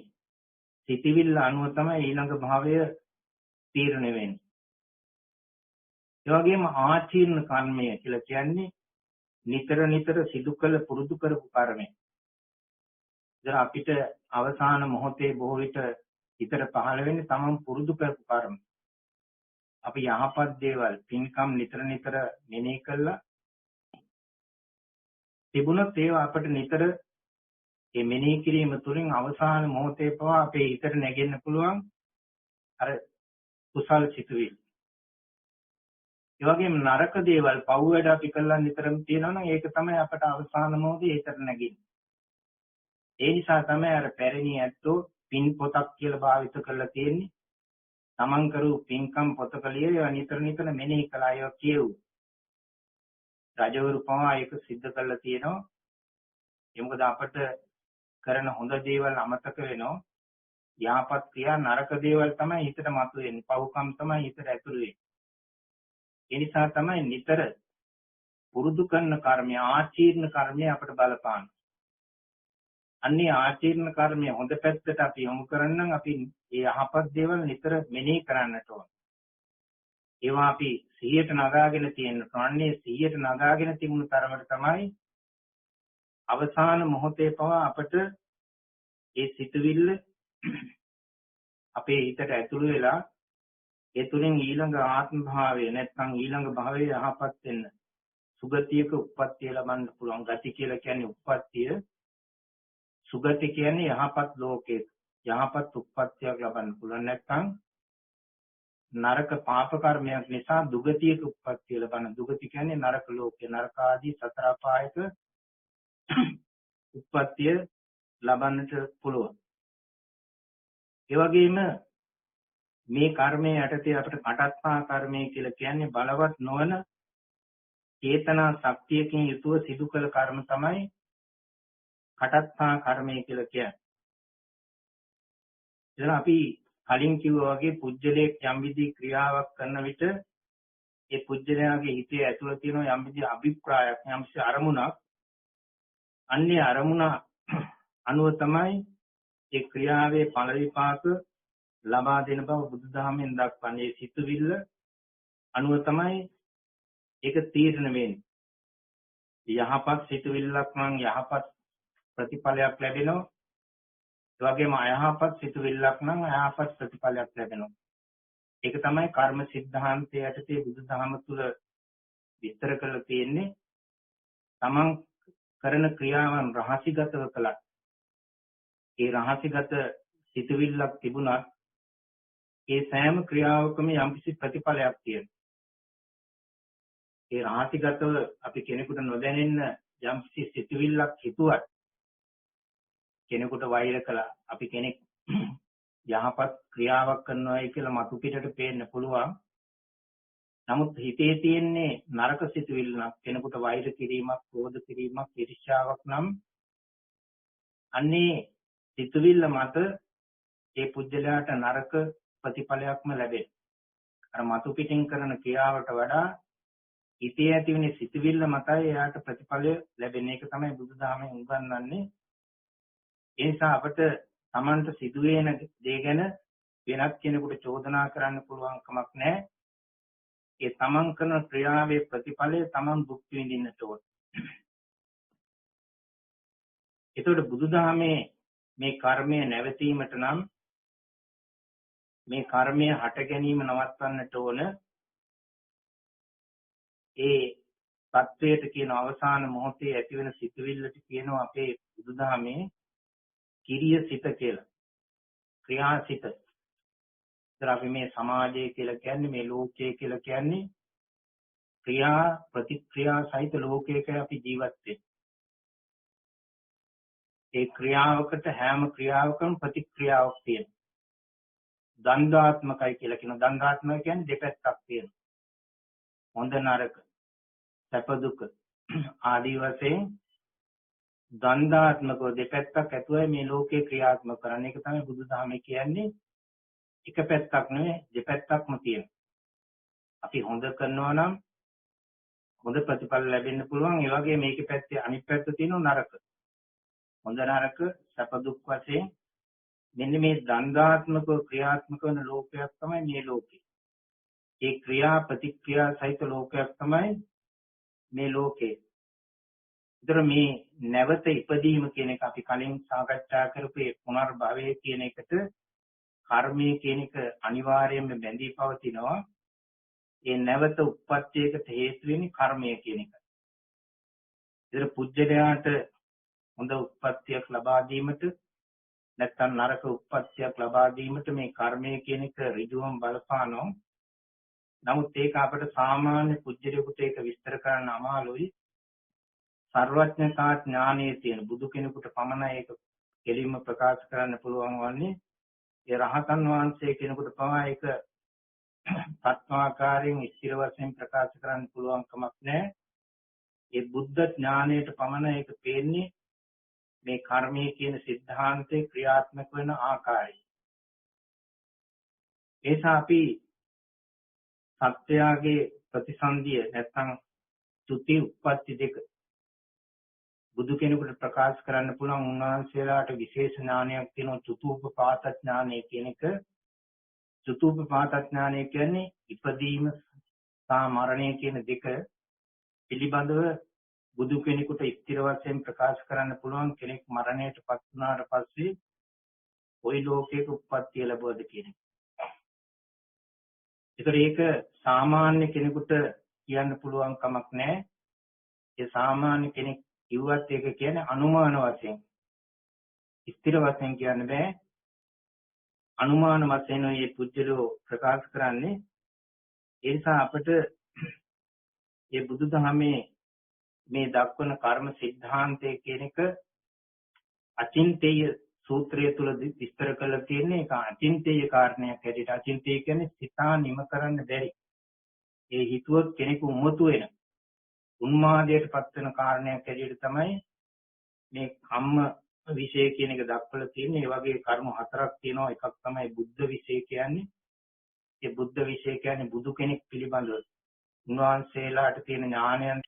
සිතුවිල්ල අනුව තමයි ඊළඟ භාවය තීරණය වෙන්නේ. ඒ වගේම ආචීර්ණ කර්මය කියලා කියන්නේ නිතර නිතර සිදු කළ පුරුදු කරපු කර්මය. ඉතින් අපිට අවසාන මොහොතේ බොහෝ විට හිතට පහළ වෙන්නේ තමන් පුරුදු කරපු කර්ම. අපි යහපත් දේවල් පින්කම් නිතර නිතර මෙනෙහි කළා තිබුණත් ඒවා අපිට නිතර මේ මෙනෙහි කිරීම තුළින් අවසාන මොහොතේ පවා අපේ හිතට නැගෙන්න පුළුවන් අර කුසල් සිතුවිලි. ඒ වගේම නරක දේවල් පව් වැඩ අපි කළා නිතරම තියෙනවා නම් ඒක තමයි අපට අවසාන මොහොතේ හිතට නැගෙන්නේ. ඒ නිසා තමයි අර පැරණි ඇත්තෝ පින් පොතක් කියලා භාවිත කරලා තියෙන්නේ. තමන් කරු පින්කම් පොතක ලියලා නිතර නිතර මෙනෙහි කළා ඒවා කියවුවා. රජවරු පවා ඒක සිද්ධ කරලා තියෙනවා. ඒ මොකද අපට කරන හොඳ දේවල් අමතක වෙනවා. යහපත් ක්‍රියා නරක දේවල් තමයි හිතට මතුවෙන්නේ. පව්කම් තමයි හිතට ඇතුළු වෙන්නේ. ඒ නිසා තමයි නිතර පුරුදු කරන කර්මය, ආචීර්ණ කර්මය අපට බලපාන. අන්නේ ආචීර්ණ කර්මය හොඳ පැත්තට අපි යොමු කරන්න අපි මේ යහපත් දේවල් නිතර මෙනෙහි කරන්නට ඕන. ඒවා අපි 100ට නගාගෙන තියෙන්න ඕනේ. 100ට නගාගෙන තිබුණු තරමට තමයි අවසාන මොහොතේ පවා අපට ඒ සිතුවිල්ල අපේ හිතට ඇතුළු වෙලා ඒ තුලින් ඊළඟ ආත්ම භාවය නැත්නම් ඊළඟ භවයේ යහපත් වෙන්න සුගතියක උප්පත්තිය ලබන්න පුළුවන්. ගති කියලා කියන්නේ උප්පත්තිය. සුගති කියන්නේ යහපත් ලෝකයේ යහපත් උප්පත්තියක් ලබන්න පුළුවන්. නැත්නම් නරක පාප කර්මයක් නිසා දුගතියක උප්පත්තිය ලබන. දුගති කියන්නේ නරක ලෝකේ, නරක ආදී සතර අපායක උප්පත්තිය ලබන්නට පුළුවන්. ඒ වගේම මේ කර්මයේ යටතේ අපිට කටත්තා කර්මය කියලා කියන්නේ බලවත් නොවන චේතනා ශක්තියකින් යුතුව සිදු කළ කර්ම තමයි කටත්තා කර්මය කියලා කියන්නේ. එතන අපි කලින් කිව්වා වගේ පුජ්‍යලයක් යම් විදි ක්‍රියාවක් කරන විට ඒ පුජ්‍යලයාගේ හිතේ ඇතුළේ තියෙන යම් විදි අභිප්‍රායක් යම්සි අරමුණක් අන්නේ අරමුණ අනුව තමයි ඒ ක්‍රියාවේ ඵල විපාක ලබා දෙන බව බුදුදහමෙන් දක්වන්නේ. සිතුවිල්ල අනුව තමයි ඒක තීරණය වෙන්නේ. යහපත් සිතුවිල්ලක් නම් යහපත් ප්‍රතිඵලයක් ලැබෙනවා. ඒ වගේම අයහපත් සිතුවිල්ලක් නම් අයහපත් ප්‍රතිඵලයක් ලැබෙනවා. ඒක තමයි කර්ම સિદ્ધාන්තය යටතේ බුදුදහම තුල විස්තර කරලා තියෙන්නේ. තමන් කරන ක්‍රියාවන් රහසිගතව කළා. ඒ රහසිගත සිතුවිල්ලක් තිබුණත් ඒ සෑම ක්‍රියාවකම යම්කිසි ප්‍රතිඵලයක් තියෙනවා. ඒ රහසිගතව අපි කෙනෙකුට නොදැනෙන්න යම්කිසි සිතුවිල්ලක් හිතුවත් කෙනෙකුට වෛර කළා. අපි කෙනෙක් යහපත් ක්‍රියාවක් කරනවායි කියලා මතු පිටට පේන්න පුළුවන්. නමුත් හිතේ තියෙන්නේ නරක සිතුවිල්ලක්. කෙනෙකුට වෛර කිරීමක්, ක්‍රෝධ කිරීමක්, ඊර්ෂ්‍යාවක් නම් අන්නේ සිතුවිල්ල මත ඒ පුජ්‍යලයාට නරක ප්‍රතිඵලයක්ම ලැබේ. අර මතු පිටින් කරන ක්‍රියාවට වඩා හිතේ ඇතිවෙන සිතුවිල්ල මතයි එයාට ප්‍රතිඵලය ලැබෙන්නේ. ඒක තමයි බුදුදහමෙන් උගන්වන්නේ. ඒ නිසා අපිට Tamanට සිදුවෙන දේ ගැන වෙනත් කෙනෙකුට චෝදනා කරන්න පුළුවන් කමක් නැහැ. ඒ Taman කරන ක්‍රියාවේ ප්‍රතිඵලය Taman භුක්ති විඳින්නට ඕන. ඒතකොට බුදුදහමේ මේ කර්මය නැවතීමට නම් මේ කර්මය හට ගැනීම නවත්වන්නට ඕන. ඒ தത്വයට කියන අවසාන මොහොතේ ඇතිවෙන සිතුවිල්ලට කියනවා අපේ බුදුදහමේ කිරිය සිත කියලා. ක්‍රියාසිත. ඒතර අපි මේ සමාජය කියලා කියන්නේ මේ ලෝකය කියලා කියන්නේ ක්‍රියා ප්‍රතික්‍රියා සහිත ලෝකයක අපි ජීවත් වෙන්නේ. ඒ ක්‍රියාවකට හැම ක්‍රියාවකම ප්‍රතික්‍රියාවක් තියෙනවා. දණ්ඩාත්මකයි කියලා කියන දණ්ඩාත්මක කියන්නේ දෙපැත්තක් තියෙනවා. හොඳ නරක, සැප දුක ආදී වශයෙන් දණ්ඩාත්මකව දෙපැත්තක් ඇතුළේ මේ ලෝකේ ක්‍රියාත්මක කරන්නේ. ඒක තමයි බුදුදහමේ කියන්නේ. එක පැත්තක් නෙවෙයි දෙපැත්තක්ම තියෙනවා. අපි හොඳ කරනවා නම් හොඳ ප්‍රතිඵල ලැබෙන්න පුළුවන්. ඒ වගේ මේකේ පැත්තේ අනිත් පැත්ත තියෙනවා නරක. හොඳ නරක සැප දුක් වශයෙන් මෙන්න මේ දණ්ඩාත්මකව ක්‍රියාත්මක වන ලෝකයක් තමයි මේ ලෝකේ. ඒ ක්‍රියා ප්‍රතික්‍රියා සහිත ලෝකයක් තමයි මේ ලෝකේ. ඒතර මේ නැවත ඉපදීම කියන එක අපි කලින් සාකච්ඡා කරපු පුනර්භවය කියන එකට කර්මය කියන එක අනිවාර්යයෙන්ම බැඳී පවතිනවා. ඒ නැවත උප්පත්තියකට හේතු වෙන්නේ කර්මය කියන එක. ඒතර පුජ්‍යලයාට හොඳ උප්පත්තියක් ලබා දීමට නැත්නම් නරක උප්පත්තියක් ලබා දීමට මේ කර්මය කියන එක ඍජුවම බලපානවා. නමුත් ඒක අපිට සාමාන්‍ය පුජ්‍යලයකට ඒක විස්තර කරන්න අමාරුයි. සර්වඥතා ඥානයේ තියෙන බුදු කෙනෙකුට පමණයි ඒක කෙලින්ම ප්‍රකාශ කරන්න පුළුවන් වන්නේ. ඒ රහතන් වහන්සේ කෙනෙකුට පවා ඒක තත්වාකාරයෙන් ස්ථිර වශයෙන් ප්‍රකාශ කරන්න පුළුවන් කමක් නැහැ. ඒ බුද්ධ ඥානයට පමණ ඒක පේන්නේ මේ කර්මයේ කියන સિદ્ધාන්තේ ක්‍රියාත්මක වෙන ආකාරය. ඒසා අපි සත්‍යයේ ප්‍රතිසන්දිය නැත්නම් චුති උප්පත්ති දෙක බුදු කෙනෙකුට ප්‍රකාශ කරන්න පුළුවන්. උන්වහන්සේලාට විශේෂ ඥානයක් තියෙනවා චතුූපපාත ඥානය කියන එක. චතුූපපාත ඥානය කියන්නේ ඉපදීම සහ මරණය කියන දෙක පිළිබඳව බුදු කෙනෙකුට ස්ථිර වශයෙන් ප්‍රකාශ කරන්න පුළුවන්. කෙනෙක් මරණයට පත් වුණාට පස්සේ ওই ලෝකයක උප්පත්තිය ලැබුවද කියන එක. ඒක සාමාන්‍ය කෙනෙකුට කියන්න පුළුවන් කමක් නැහැ. ඒ සාමාන්‍ය කෙනෙක් කිව්වත් ඒක කියන්නේ අනුමාන වශයෙන්. ස්ථිර වශයෙන් කියන්න බෑ. අනුමාන වශයෙන් මේ පුජ්‍යලෝ ප්‍රකාශ කරන්නේ. ඒ නිසා අපිට මේ බුදුදහමේ මේ දක්වන කර්ම સિદ્ધාන්තය කියන එක අචින්තේය සූත්‍රය තුල විස්තර කරලා තියෙන්නේ. ඒක අචින්තේය කාරණයක් හැටියට. අචින්තේය කියන්නේ සිතා නිම කරන්න බැරි. ඒ හිතුවොත් කෙනෙකු උමතු වෙන උන්මාදයට පත් වෙන කාරණයක් හැටියට තමයි මේ කම්ම විශේෂ කියන එක දක්වලා තියෙන්නේ. ඒ වගේ කර්ම හතරක් තියෙනවා. එකක් තමයි බුද්ධ විශේෂ කියන්නේ. ඒ බුද්ධ විශේෂ කියන්නේ බුදු කෙනෙක් පිළිබඳව උන්වහන්සේලාට තියෙන ඥානයන්